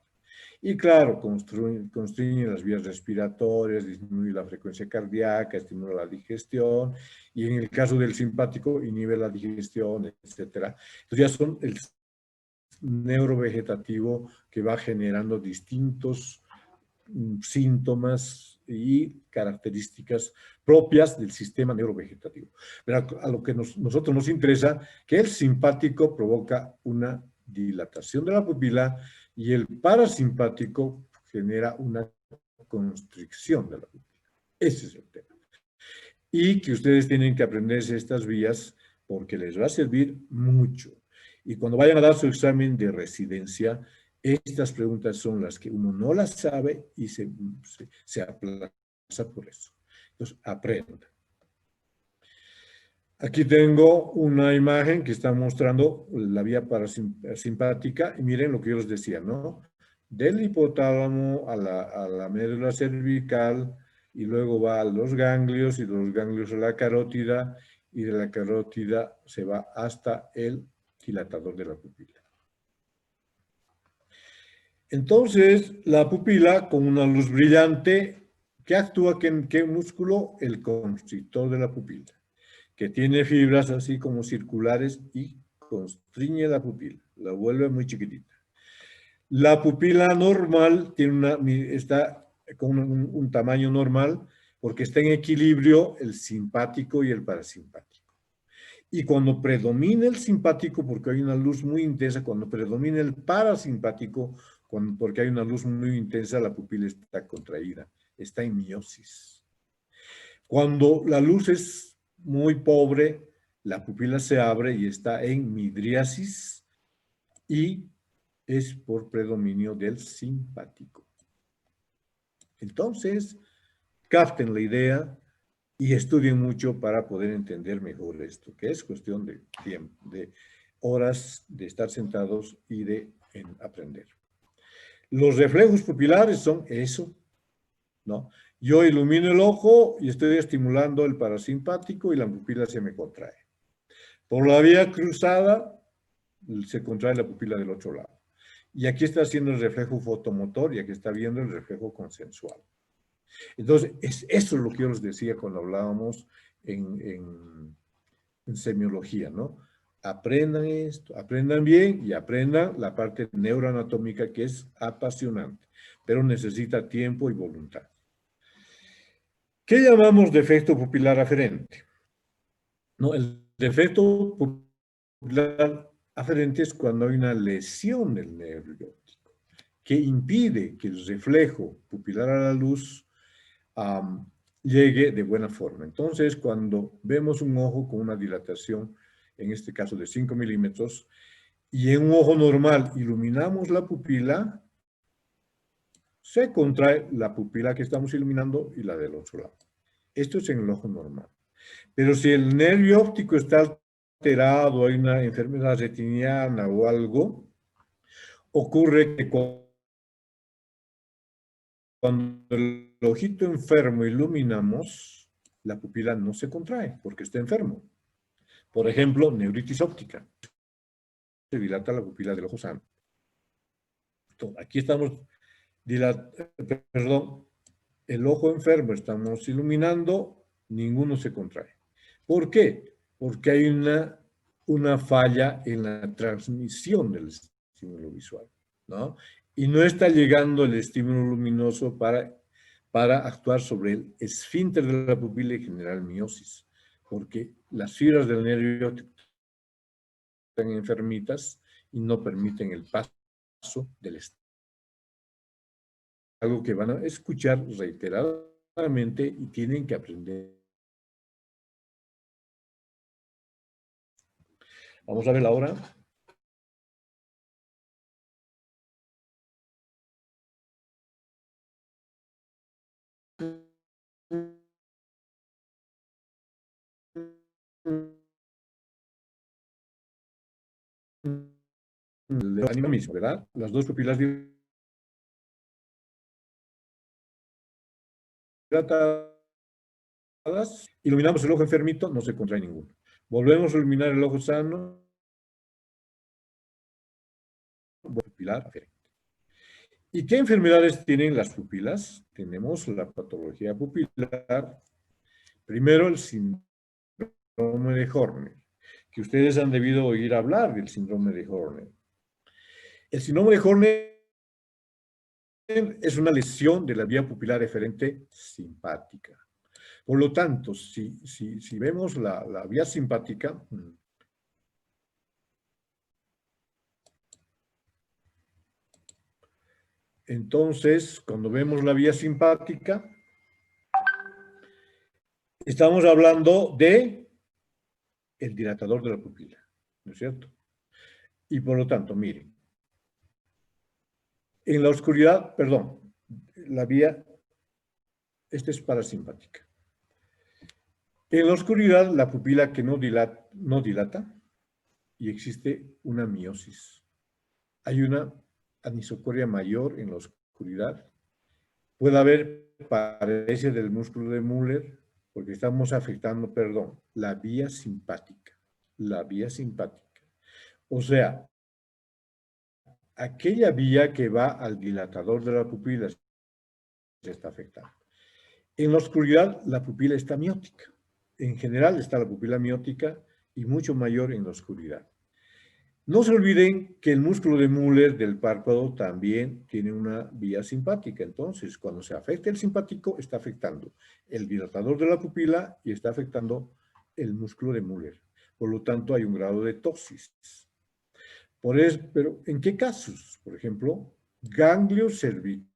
Y claro, constriñe las vías respiratorias, disminuye la frecuencia cardíaca, estimula la digestión, y en el caso del simpático, inhibe la digestión, etc. Entonces ya son el neurovegetativo que va generando distintos síntomas y características propias del sistema neurovegetativo. Pero a lo que nosotros nos interesa, que el simpático provoca una dilatación de la pupila y el parasimpático genera una constricción de la pupila. Ese es el tema. Y que ustedes tienen que aprenderse estas vías porque les va a servir mucho. Y cuando vayan a dar su examen de residencia, estas preguntas son las que uno no las sabe y se aplaza por eso. Entonces, aprendan. Aquí tengo una imagen que está mostrando la vía parasimpática y miren lo que yo les decía, ¿no? Del hipotálamo a la médula cervical y luego va a los ganglios y de los ganglios a la carótida y de la carótida se va hasta el dilatador de la pupila. Entonces, la pupila con una luz brillante, ¿qué actúa? ¿Qué músculo? El constrictor de la pupila, que tiene fibras así como circulares y constriñe la pupila, la vuelve muy chiquitita. La pupila normal está con un tamaño normal porque está en equilibrio el simpático y el parasimpático. Y cuando predomina el simpático, porque hay una luz muy intensa, cuando predomina el parasimpático, porque hay una luz muy intensa, la pupila está contraída, está en miosis. Cuando la luz es muy pobre, la pupila se abre y está en midriasis y es por predominio del simpático. Entonces, capten la idea y estudien mucho para poder entender mejor esto, que es cuestión de tiempo, de horas de estar sentados y de aprender. Los reflejos pupilares son eso, ¿no? Yo ilumino el ojo y estoy estimulando el parasimpático y la pupila se me contrae. Por la vía cruzada se contrae la pupila del otro lado. Y aquí está haciendo el reflejo fotomotor y aquí está viendo el reflejo consensual. Entonces, eso es lo que yo les decía cuando hablábamos en semiología, ¿no? Aprendan esto, aprendan bien y aprendan la parte neuroanatómica que es apasionante, pero necesita tiempo y voluntad. ¿Qué llamamos defecto pupilar aferente? No, el defecto pupilar aferente es cuando hay una lesión del nervio óptico que impide que el reflejo pupilar a la luz llegue de buena forma. Entonces, cuando vemos un ojo con una dilatación, en este caso de 5 milímetros, y en un ojo normal iluminamos la pupila, se contrae la pupila que estamos iluminando y la del otro lado. Esto es en el ojo normal. Pero si el nervio óptico está alterado, hay una enfermedad retiniana o algo, ocurre que cuando el ojito enfermo iluminamos, la pupila no se contrae porque está enfermo. Por ejemplo, neuritis óptica. Se dilata la pupila del ojo sano. Entonces, aquí estamos el ojo enfermo estamos iluminando, ninguno se contrae. ¿Por qué? Porque hay una falla en la transmisión del estímulo visual, ¿no? Y no está llegando el estímulo luminoso para actuar sobre el esfínter de la pupila y generar miosis, porque las fibras del nervio están enfermitas y no permiten el paso del estímulo. Algo que van a escuchar reiteradamente y tienen que aprender. Vamos a ver ahora. El ánimo mismo, ¿verdad? Las dos pupilas dilatadas, iluminamos el ojo enfermito, no se contrae ninguno. Volvemos a iluminar el ojo sano, pupilar aferente. ¿Y qué enfermedades tienen las pupilas? Tenemos la patología pupilar. Primero, el síndrome de Horner, que ustedes han debido oír hablar del síndrome de Horner. El síndrome de Horner es una lesión de la vía pupilar eferente simpática. Por lo tanto, si vemos la vía simpática, entonces, cuando vemos la vía simpática, estamos hablando de el dilatador de la pupila, ¿no es cierto? Y por lo tanto, miren, en la oscuridad, perdón, la vía, esta es parasimpática. En la oscuridad, la pupila que no dilata y existe una miosis. Hay una anisocoria mayor en la oscuridad. Puede haber paresia del músculo de Müller porque estamos afectando, perdón, la vía simpática. La vía simpática. O sea, aquella vía que va al dilatador de la pupila se está afectando. En la oscuridad, la pupila está miótica. En general está la pupila miótica y mucho mayor en la oscuridad. No se olviden que el músculo de Müller del párpado también tiene una vía simpática. Entonces, cuando se afecta el simpático, está afectando el dilatador de la pupila y está afectando el músculo de Müller. Por lo tanto, hay un grado de ptosis. Pero, ¿en qué casos? Por ejemplo, ganglio cervical.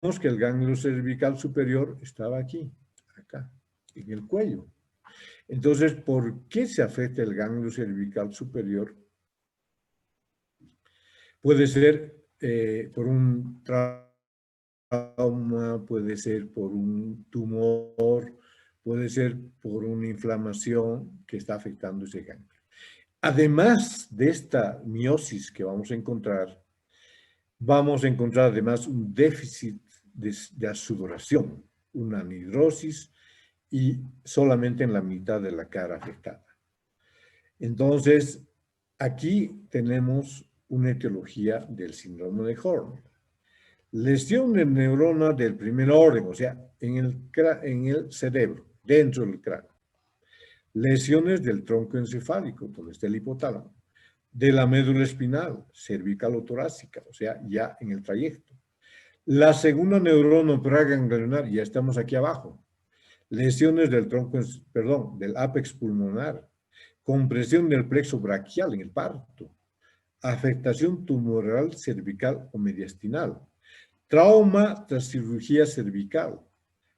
Vemos que el ganglio cervical superior estaba aquí, acá, en el cuello. Entonces, ¿por qué se afecta el ganglio cervical superior? Puede ser por un trauma, puede ser por un tumor, puede ser por una inflamación que está afectando ese ganglio. Además de esta miosis que vamos a encontrar además un déficit de sudoración, una anhidrosis y solamente en la mitad de la cara afectada. Entonces, aquí tenemos una etiología del síndrome de Horner. Lesión de neurona del primer orden, o sea, en el cerebro, dentro del cráneo. Lesiones del tronco encefálico, donde está el hipotálamo. De la médula espinal, cervical o torácica, o sea, ya en el trayecto. La segunda neurona preganglionar, ya estamos aquí abajo. Lesiones del tronco, perdón, del ápex pulmonar. Compresión del plexo braquial en el parto. Afectación tumoral cervical o mediastinal. Trauma tras cirugía cervical.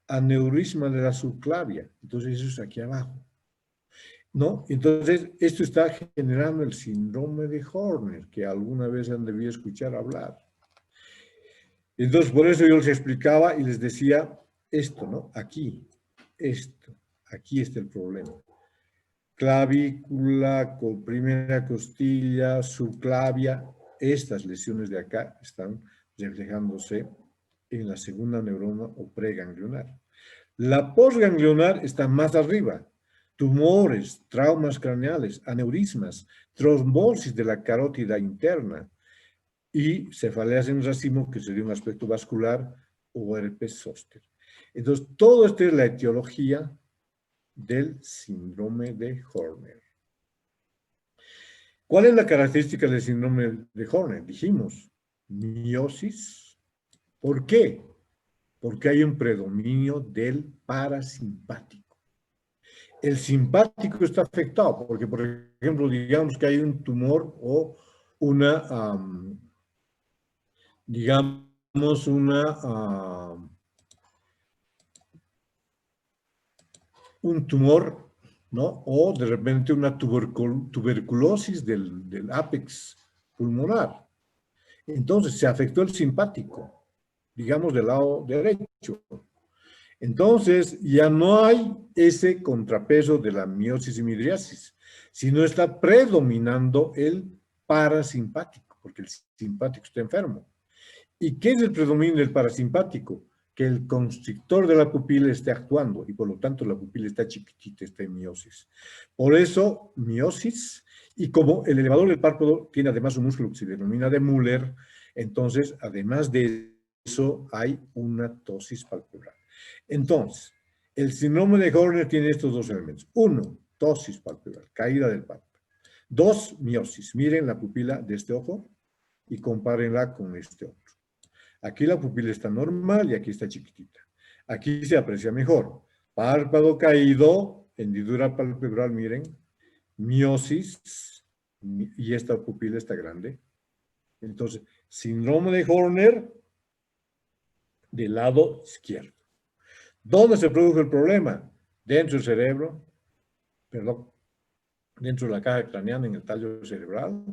Aneurisma de la subclavia. Entonces, eso es aquí abajo. ¿No? Entonces, esto está generando el síndrome de Horner, que alguna vez han debido escuchar hablar. Entonces, por eso yo les explicaba y les decía esto, ¿no? Aquí, esto, aquí está el problema. Clavícula, primera costilla, subclavia, estas lesiones de acá están reflejándose en la segunda neurona o preganglionar. La postganglionar está más arriba. Tumores, traumas craneales, aneurismas, trombosis de la carótida interna y cefaleas en racimo, que sería un aspecto vascular, o herpes zóster. Entonces, todo esto es la etiología del síndrome de Horner. ¿Cuál es la característica del síndrome de Horner? Dijimos, miosis. ¿Por qué? Porque hay un predominio del parasimpático. El simpático está afectado porque, por ejemplo, digamos que hay un tumor o una, digamos, un tumor, ¿no? O de repente una tuberculosis del ápex pulmonar. Entonces se afectó el simpático, digamos del lado derecho. Entonces ya no hay ese contrapeso de la miosis y midriasis, sino está predominando el parasimpático, porque el simpático está enfermo. ¿Y qué es el predominio del parasimpático? Que el constrictor de la pupila esté actuando y por lo tanto la pupila está chiquitita, está en miosis. Por eso, miosis, y como el elevador del párpado tiene además un músculo que se denomina de Müller, entonces, además de eso, hay una ptosis palpebral. Entonces, el síndrome de Horner tiene estos dos elementos. Uno, ptosis palpebral, caída del párpado. Dos, miosis. Miren la pupila de este ojo y compárenla con este otro. Aquí la pupila está normal y aquí está chiquitita. Aquí se aprecia mejor. Párpado caído, hendidura palpebral, miren, miosis, y esta pupila está grande. Entonces, síndrome de Horner del lado izquierdo. ¿Dónde se produjo el problema? Dentro del cerebro, perdón, dentro de la caja craneana, en el tallo cerebral,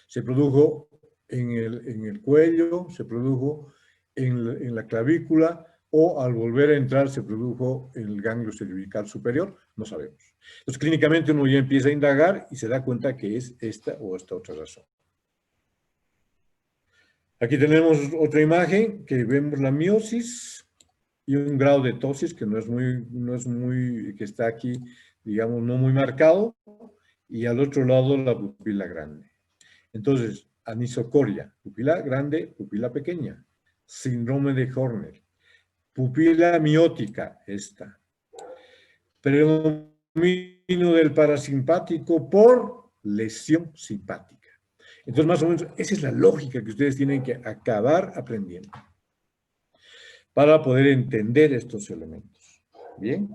se produjo en el cuello, se produjo en la clavícula, o al volver a entrar se produjo en el ganglio cervical superior, no sabemos. Entonces, clínicamente uno ya empieza a indagar y se da cuenta que es esta o esta otra razón. Aquí tenemos otra imagen que vemos la miosis y un grado de ptosis que no es muy, que está aquí, digamos, no muy marcado, y al otro lado la pupila grande. Entonces, anisocoria, pupila grande, pupila pequeña, síndrome de Horner, pupila miótica, esta, predominio del parasimpático por lesión simpática. Entonces, más o menos, esa es la lógica que ustedes tienen que acabar aprendiendo para poder entender estos elementos. Bien.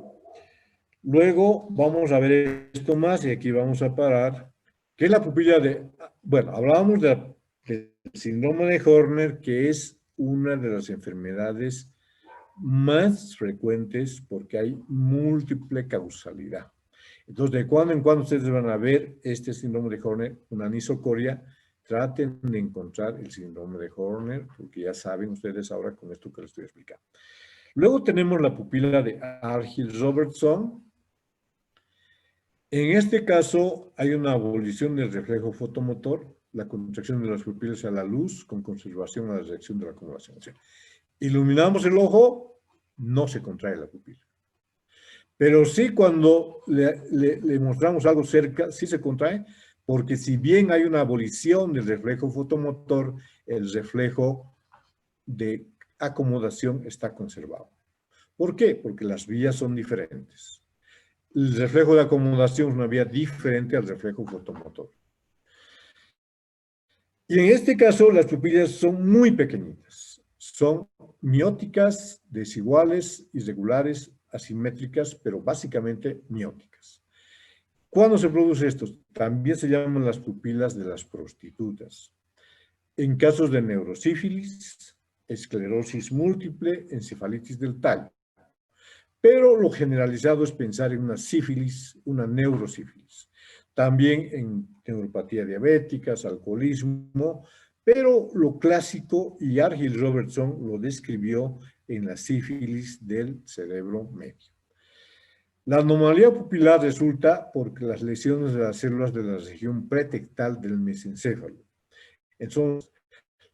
Luego vamos a ver esto más y aquí vamos a parar. ¿Qué es la pupila de...? Bueno, hablábamos del síndrome de Horner, que es una de las enfermedades más frecuentes porque hay múltiple causalidad. Entonces, de cuando en cuando ustedes van a ver este síndrome de Horner, una anisocoria, traten de encontrar el síndrome de Horner, porque ya saben ustedes ahora con esto que les estoy explicando. Luego tenemos la pupila de Argyll-Robertson. En este caso hay una abolición del reflejo fotomotor, la contracción de las pupilas a la luz con conservación a la reacción de la acumulación. O sea, iluminamos el ojo, no se contrae la pupila. Pero sí cuando le mostramos algo cerca, sí se contrae, porque si bien hay una abolición del reflejo fotomotor, el reflejo de acomodación está conservado. ¿Por qué? Porque las vías son diferentes. El reflejo de acomodación es una vía diferente al reflejo fotomotor. Y en este caso las pupillas son muy pequeñitas. Son mióticas, desiguales, irregulares, asimétricas, pero básicamente mióticas. ¿Cuándo se produce esto? También se llaman las pupilas de las prostitutas. En casos de neurosífilis, esclerosis múltiple, encefalitis del tallo. Pero lo generalizado es pensar en una sífilis, una neurosífilis. También en neuropatía diabéticas, alcoholismo, pero lo clásico, y Argyll-Robertson lo describió en la sífilis del cerebro medio. La anomalía pupilar resulta porque las lesiones de las células de la región pretectal del mesencéfalo. Entonces,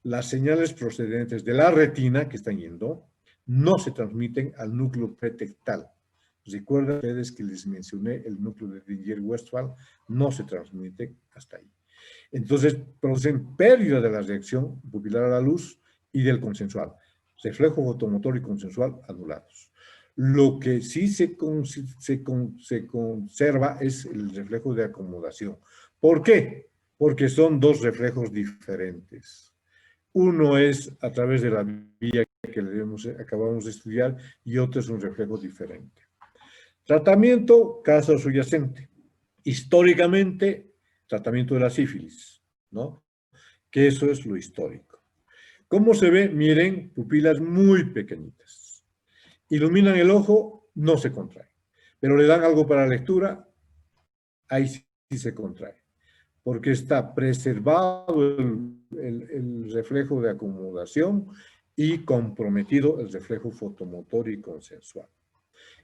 las señales procedentes de la retina que están yendo no se transmiten al núcleo pretectal. Recuerden ustedes que les mencioné el núcleo de Didier-Westphal, no se transmite hasta ahí. Entonces, producen pérdida de la reacción pupilar a la luz y del consensual. Reflejo fotomotor y consensual anulados. Lo que sí se conserva es el reflejo de acomodación. ¿Por qué? porque son dos reflejos diferentes. Uno es a través de la vía que acabamos de estudiar y otro es un reflejo diferente. Tratamiento, caso subyacente. Históricamente, tratamiento de la sífilis, ¿no? Que eso es lo histórico. ¿Cómo se ve? Miren, pupilas muy pequeñitas. Iluminan el ojo, no se contrae. Pero le dan algo para lectura, ahí sí se contrae. Porque está preservado el reflejo de acomodación y comprometido el reflejo fotomotor y consensual.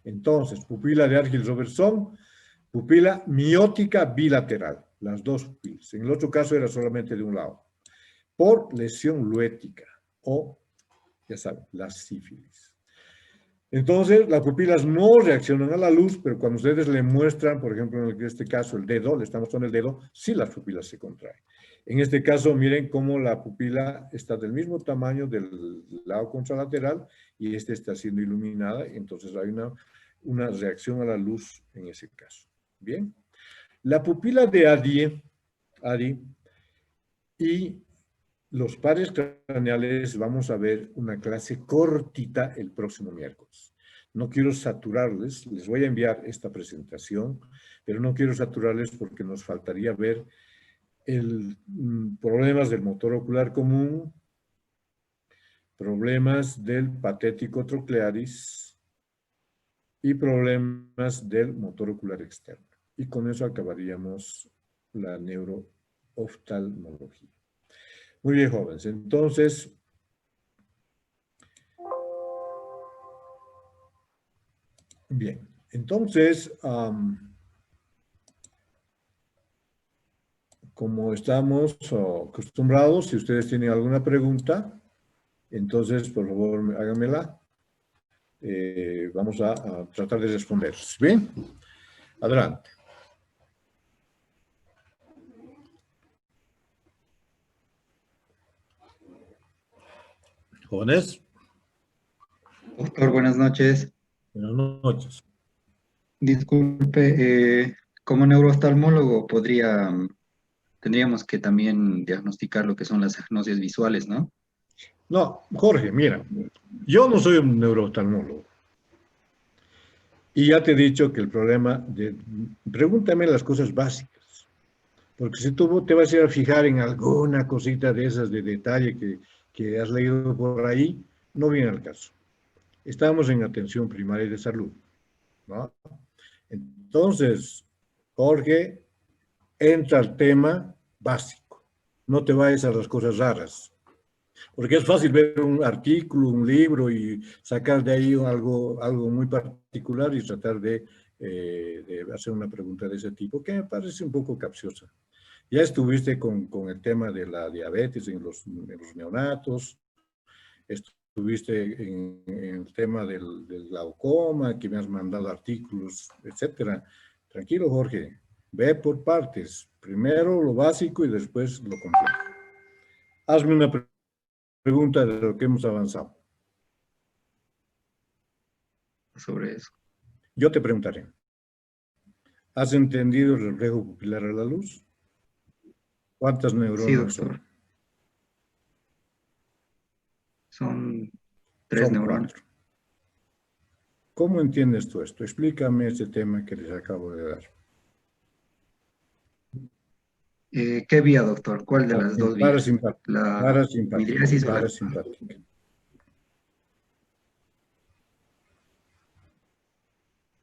Entonces, pupila de Argyll-Robertson, pupila miótica bilateral, las dos pupilas. En el otro caso era solamente de un lado, por lesión luética o, ya saben, la sífilis. Entonces, las pupilas no reaccionan a la luz, pero cuando ustedes le muestran, por ejemplo, en este caso el dedo, le estamos mostrando el dedo, sí las pupilas se contraen. En este caso, miren cómo la pupila está del mismo tamaño del lado contralateral y este está siendo iluminada, entonces hay una reacción a la luz en ese caso. Bien. La pupila de Adi y los pares craneales vamos a ver una clase cortita el próximo miércoles. No quiero saturarles, les voy a enviar esta presentación, pero no quiero saturarles porque nos faltaría ver problemas del motor ocular común, problemas del patético troclearis y problemas del motor ocular externo. Y con eso acabaríamos la neurooftalmología. Muy bien, jóvenes. Entonces, bien. Entonces, como estamos acostumbrados, si ustedes tienen alguna pregunta, entonces, por favor, háganmela. Vamos a tratar de responderles. Bien, adelante. Jóvenes. Doctor, buenas noches. Buenas noches. Disculpe, como neurooftalmólogo tendríamos que también diagnosticar lo que son las agnosis visuales, ¿no? No, Jorge, mira, yo no soy un neurooftalmólogo. Y ya te he dicho que el problema pregúntame las cosas básicas. Porque si tú te vas a ir a fijar en alguna cosita de esas de detalle que has leído por ahí, no viene al caso. Estamos en atención primaria de salud, ¿no? Entonces, Jorge, entra al tema básico. No te vayas a las cosas raras. Porque es fácil ver un artículo, un libro y sacar de ahí algo muy particular y tratar de hacer una pregunta de ese tipo, que me parece un poco capciosa. Ya estuviste con el tema de la diabetes en los neonatos, estuviste en el tema del glaucoma, que me has mandado artículos, etcétera. Tranquilo, Jorge, ve por partes. Primero lo básico y después lo complejo. Hazme una pregunta de lo que hemos avanzado. Sobre eso. Yo te preguntaré. ¿Has entendido el reflejo pupilar a la luz? ¿Cuántas Sí, neuronas doctor. son? Son 3 Son neuronas. 4. ¿Cómo entiendes tú esto? Explícame ese tema que les acabo de dar. ¿Qué vía, doctor? ¿Cuál de las dos vías? Parasimpática. ¿La Parasimpática. midriasis o la...? Parasimpática.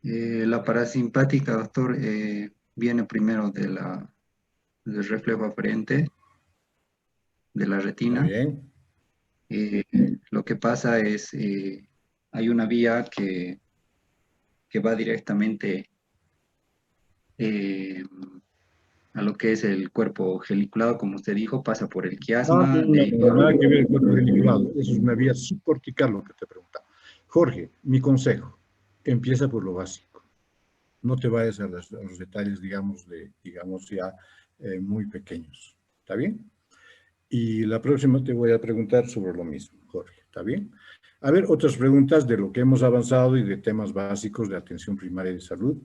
La parasimpática, doctor, viene primero del reflejo aferente de la ¿Está retina. bien? Lo que pasa es, hay una vía que va directamente a lo que es el cuerpo geliculado, como usted dijo, pasa por el No, quiasma, de no, ahí no, nada que ver con el cuerpo geniculado. Eso es una vía subcortical lo que te preguntaba. Jorge, mi consejo, empieza por lo básico. No te vayas a los detalles, digamos ya muy pequeños. ¿Está bien? Y la próxima te voy a preguntar sobre lo mismo, Jorge. ¿Está bien? A ver, otras preguntas de lo que hemos avanzado y de temas básicos de atención primaria de salud.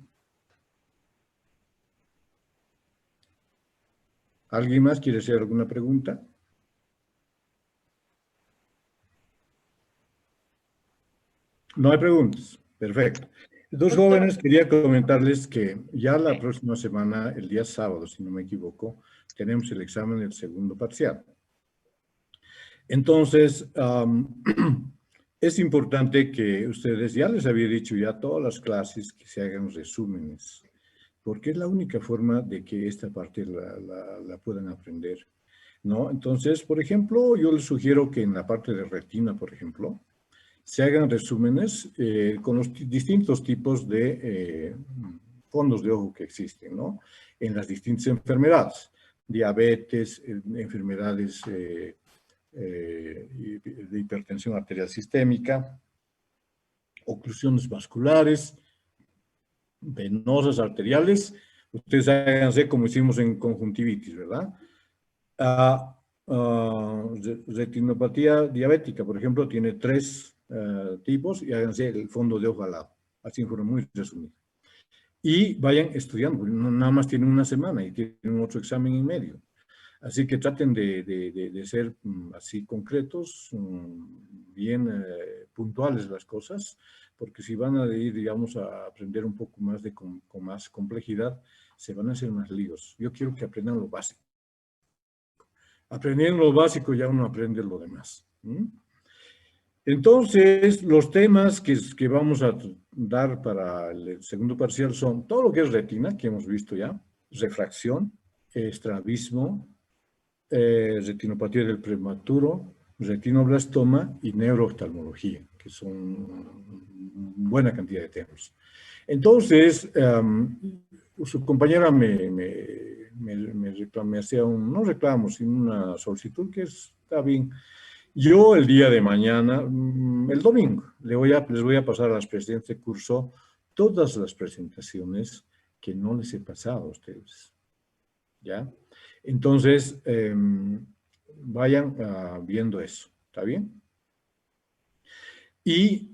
¿Alguien más quiere hacer alguna pregunta? No hay preguntas. Perfecto. Entonces, Doctor, jóvenes, quería comentarles que ya la próxima semana, el día sábado, si no me equivoco, tenemos el examen del segundo parcial. Entonces, es importante que ustedes, ya les había dicho ya todas las clases, que se hagan resúmenes, porque es la única forma de que esta parte la puedan aprender, ¿no? Entonces, por ejemplo, yo les sugiero que en la parte de retina, por ejemplo, se hagan resúmenes con los distintos tipos de fondos de ojo que existen, ¿no? En las distintas enfermedades, diabetes, enfermedades de hipertensión arterial sistémica, oclusiones vasculares, venosas arteriales. Ustedes háganse como hicimos en conjuntivitis, ¿verdad? Retinopatía diabética, por ejemplo, tiene 3 tipos y háganse el fondo de ojo al lado. Así en forma muy resumida. Y vayan estudiando, nada más tienen una semana y tienen otro examen en medio. Así que traten de ser así concretos, bien puntuales las cosas, porque si van a ir, digamos, a aprender un poco más con más complejidad, se van a hacer más líos. Yo quiero que aprendan lo básico. Aprendiendo lo básico ya uno aprende lo demás. Entonces, los temas que vamos a dar para el segundo parcial son todo lo que es retina, que hemos visto ya, refracción, estrabismo, retinopatía del prematuro, retinoblastoma y neurooftalmología, que son buena cantidad de temas. Entonces, su compañera me hacía no reclamo, sino una solicitud que está bien. Yo el día de mañana, el domingo, les voy a pasar a las presidentes de curso todas las presentaciones que no les he pasado a ustedes. ¿Ya? Entonces, vayan viendo eso, ¿está bien? Y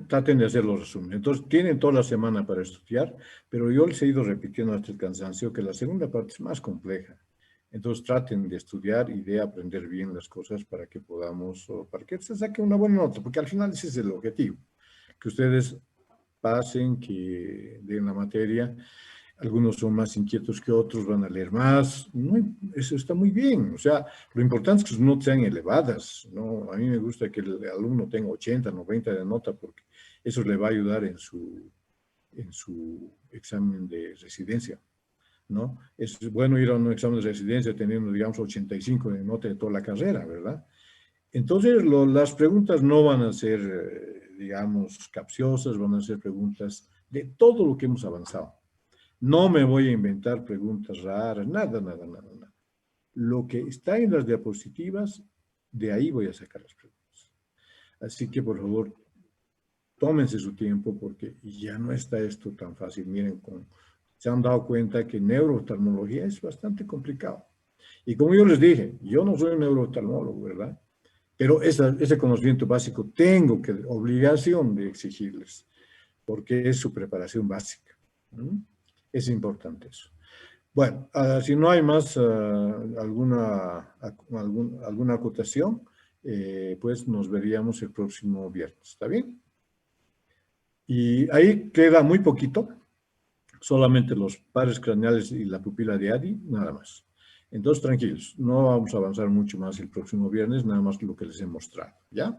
traten de hacer los resúmenes. Entonces, tienen toda la semana para estudiar, pero yo les he ido repitiendo hasta el cansancio que la segunda parte es más compleja. Entonces, traten de estudiar y de aprender bien las cosas para que podamos, o para que se saque una buena nota, porque al final ese es el objetivo, que ustedes pasen, que den la materia. Algunos son más inquietos que otros, van a leer más. Eso está muy bien. O sea, lo importante es que sus notas sean elevadas, ¿no? A mí me gusta que el alumno tenga 80, 90 de nota, porque eso le va a ayudar en su examen de residencia, ¿no? Es bueno ir a un examen de residencia teniendo, digamos, 85 de nota de toda la carrera, ¿verdad? Entonces, las preguntas no van a ser, digamos, capciosas, van a ser preguntas de todo lo que hemos avanzado. No me voy a inventar preguntas raras, nada, nada, nada, nada. Lo que está en las diapositivas, de ahí voy a sacar las preguntas. Así que, por favor, tómense su tiempo porque ya no está esto tan fácil. Miren, se han dado cuenta que neurooftalmología es bastante complicado. Y como yo les dije, yo no soy un neurooftalmólogo, ¿verdad? Pero ese conocimiento básico tengo obligación de exigirles, porque es su preparación básica. Es importante eso. Bueno, si no hay más alguna acotación, pues nos veríamos el próximo viernes. ¿Está bien? Y ahí queda muy poquito, solamente los pares craneales y la pupila de Addy, nada más. Entonces, tranquilos, no vamos a avanzar mucho más el próximo viernes, nada más lo que les he mostrado, ¿ya?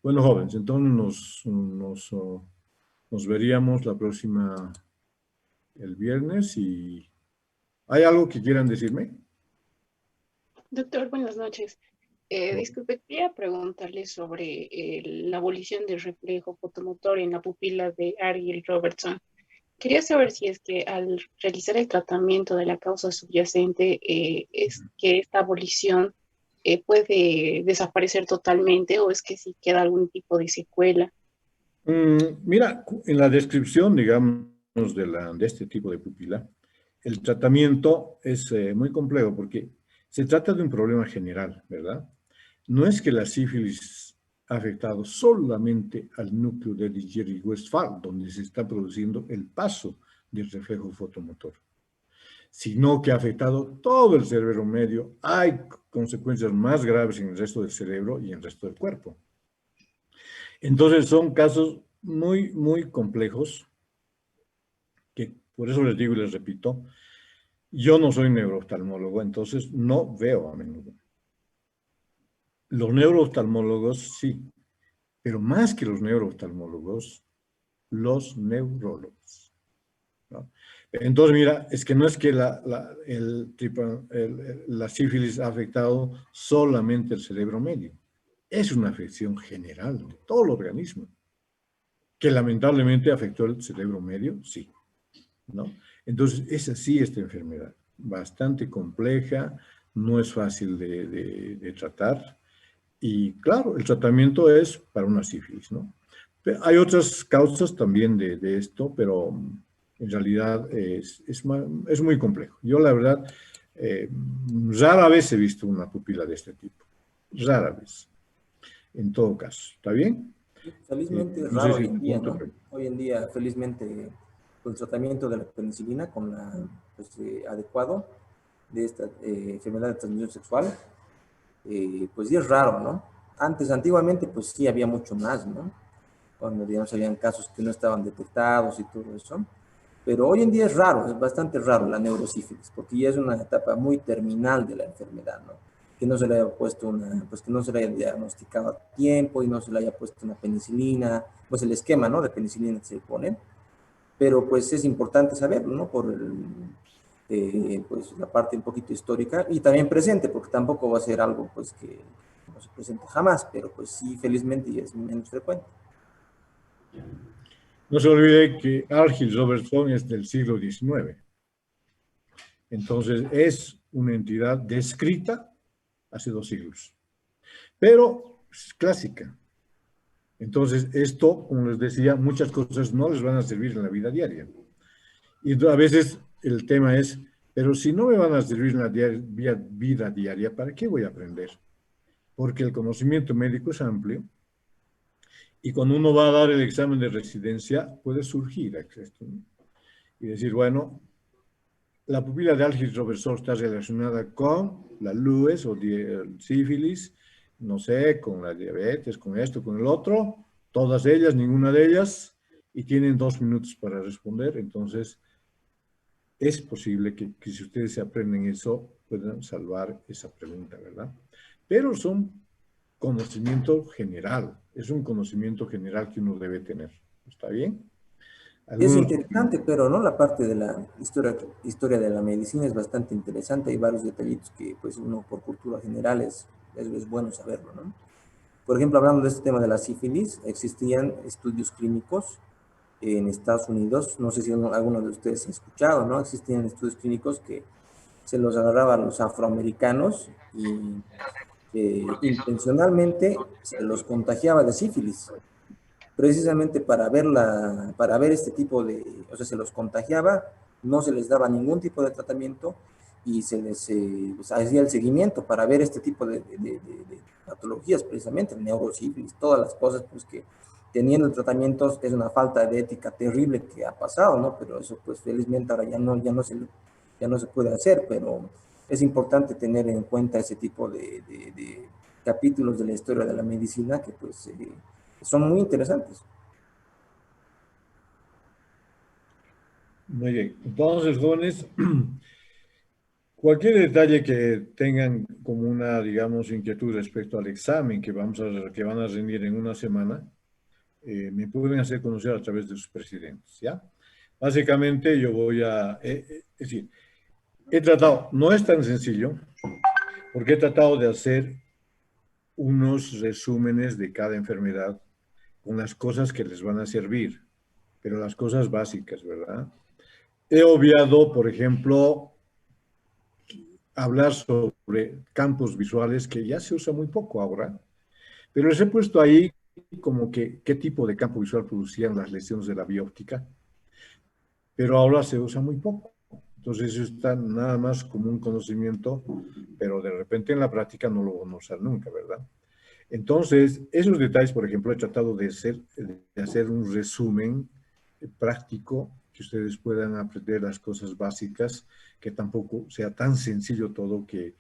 Bueno, jóvenes, entonces nos veríamos la próxima, el viernes, y ¿hay algo que quieran decirme? doctor, buenas noches. Disculpe, quería preguntarle sobre la abolición del reflejo fotomotor en la pupila de Ariel Robertson. Quería saber si es que al realizar el tratamiento de la causa subyacente, es que esta abolición puede desaparecer totalmente o es que si queda algún tipo de secuela. Mira, en la descripción, digamos, de este tipo de pupila, el tratamiento es muy complejo porque se trata de un problema general, ¿verdad? No es que la sífilis ha afectado solamente al núcleo de Legere-Westphal, donde se está produciendo el paso del reflejo fotomotor, sino que ha afectado todo el cerebro medio. Hay consecuencias más graves en el resto del cerebro y en el resto del cuerpo. Entonces son casos muy, muy complejos, que por eso les digo y les repito, yo no soy neurooftalmólogo, entonces no veo a menudo. Los neurooftalmólogos sí, pero más que los neurooftalmólogos, los neurólogos, ¿no? Entonces, mira, es que no es que la sífilis ha afectado solamente el cerebro medio. Es una afección general de todo el organismo, que lamentablemente afectó el cerebro medio, sí, ¿no? Entonces, es así esta enfermedad, bastante compleja, no es fácil de tratar. Y claro, el tratamiento es para una sífilis, ¿no? Pero hay otras causas también de esto, pero en realidad es muy complejo. Yo, la verdad, rara vez he visto una pupila de este tipo. Rara vez. En todo caso. ¿Está bien? Felizmente es No sé raro si hoy en día, punto, ¿no? Hoy en día, felizmente, con el tratamiento de la penicilina, con la adecuado de esta enfermedad de transmisión sexual, pues sí es raro, ¿no? Antiguamente, pues sí había mucho más, ¿no? Cuando, digamos, habían casos que no estaban detectados y todo eso. Pero hoy en día es raro, es bastante raro la neurosífilis, porque ya es una etapa muy terminal de la enfermedad, ¿no? Que no se le haya puesto pues que no se le haya diagnosticado a tiempo y no se le haya puesto una penicilina, pues el esquema, ¿no? De penicilina que se pone. Pero pues es importante saberlo, ¿no? Por pues la parte un poquito histórica y también presente, porque tampoco va a ser algo pues que no se presente jamás, pero pues sí, felizmente ya es menos frecuente. No se olvide que Argyll Robertson es del siglo XIX. Entonces, es una entidad descrita hace 2 siglos, pero es clásica. Entonces, esto, como les decía, muchas cosas no les van a servir en la vida diaria. Y a veces el tema es, pero si no me van a servir en la vida diaria, ¿para qué voy a aprender? Porque el conocimiento médico es amplio y cuando uno va a dar el examen de residencia puede surgir esto, ¿no? Y decir, bueno, la pupila de Argyll-Robertson está relacionada con la LUES o sífilis, no sé, con la diabetes, con esto, con el otro, todas ellas, ninguna de ellas, y tienen 2 minutos para responder. Entonces, es posible que si ustedes se aprenden eso, puedan salvar esa pregunta, ¿verdad? Pero son conocimiento general, es un conocimiento general que uno debe tener. ¿Está bien? Es interesante, pero no la parte de la historia de la medicina es bastante interesante. Hay varios detallitos que pues uno por cultura general es bueno saberlo, ¿no? Por ejemplo, hablando de este tema de la sífilis, existían estudios clínicos en Estados Unidos, no sé si alguno de ustedes ha escuchado, ¿no? Existían estudios clínicos que se los agarraban a los afroamericanos y intencionalmente se los contagiaba de sífilis precisamente para ver este tipo de, o sea, se los contagiaba, no se les daba ningún tipo de tratamiento y se les pues, hacía el seguimiento para ver este tipo de patologías, precisamente, neurosífilis, todas las cosas pues que teniendo el tratamiento es una falta de ética terrible que ha pasado, ¿no? Pero eso pues felizmente ahora ya no se puede hacer, pero es importante tener en cuenta ese tipo de capítulos de la historia de la medicina que pues son muy interesantes. Muy bien. Entonces, jóvenes, cualquier detalle que tengan como una, digamos, inquietud respecto al examen que que van a rendir en una semana, me pueden hacer conocer a través de sus presidentes, ¿ya? Básicamente yo voy es decir, no es tan sencillo, porque he tratado de hacer unos resúmenes de cada enfermedad con las cosas que les van a servir, pero las cosas básicas, ¿verdad? He obviado, por ejemplo, hablar sobre campos visuales que ya se usa muy poco ahora, pero les he puesto ahí como que qué tipo de campo visual producían las lesiones de la bióptica, pero ahora se usa muy poco. Entonces eso está nada más como un conocimiento, pero de repente en la práctica no lo van a usar nunca, ¿verdad? Entonces, esos detalles, por ejemplo, he tratado de hacer un resumen práctico que ustedes puedan aprender las cosas básicas, que tampoco sea tan sencillo todo que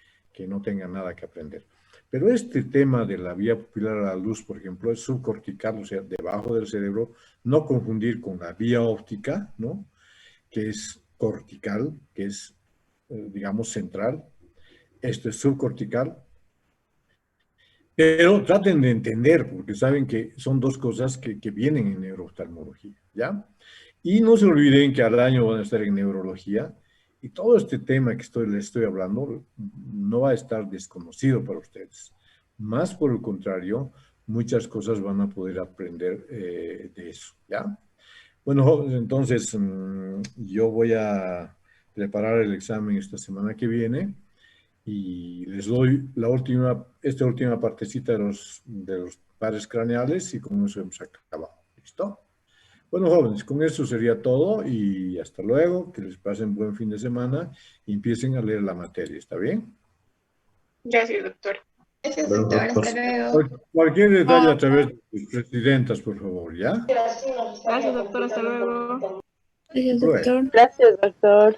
no tengan nada que aprender. Pero este tema de la vía pupilar a la luz, por ejemplo, es subcortical, o sea, debajo del cerebro, no confundir con la vía óptica, ¿no? Que es cortical, que es, digamos, central. Esto es subcortical. Pero traten de entender, porque saben que son dos cosas que vienen en neurooftalmología, ¿ya? Y no se olviden que al año van a estar en neurología y todo este tema que les estoy hablando no va a estar desconocido para ustedes. Más por el contrario, muchas cosas van a poder aprender de eso, ¿ya? Bueno, entonces yo voy a preparar el examen esta semana que viene y les doy esta última partecita de los pares craneales y con eso hemos acabado. ¿Listo? Bueno, jóvenes, con eso sería todo y hasta luego. Que les pasen buen fin de semana y empiecen a leer la materia. ¿Está bien? Gracias, doctor. Gracias, doctor. Hasta luego. Cualquier detalle a través de sus presidentas, por favor, ¿ya? Gracias, doctor. Hasta luego. Gracias, Luego. doctor. Gracias, doctor.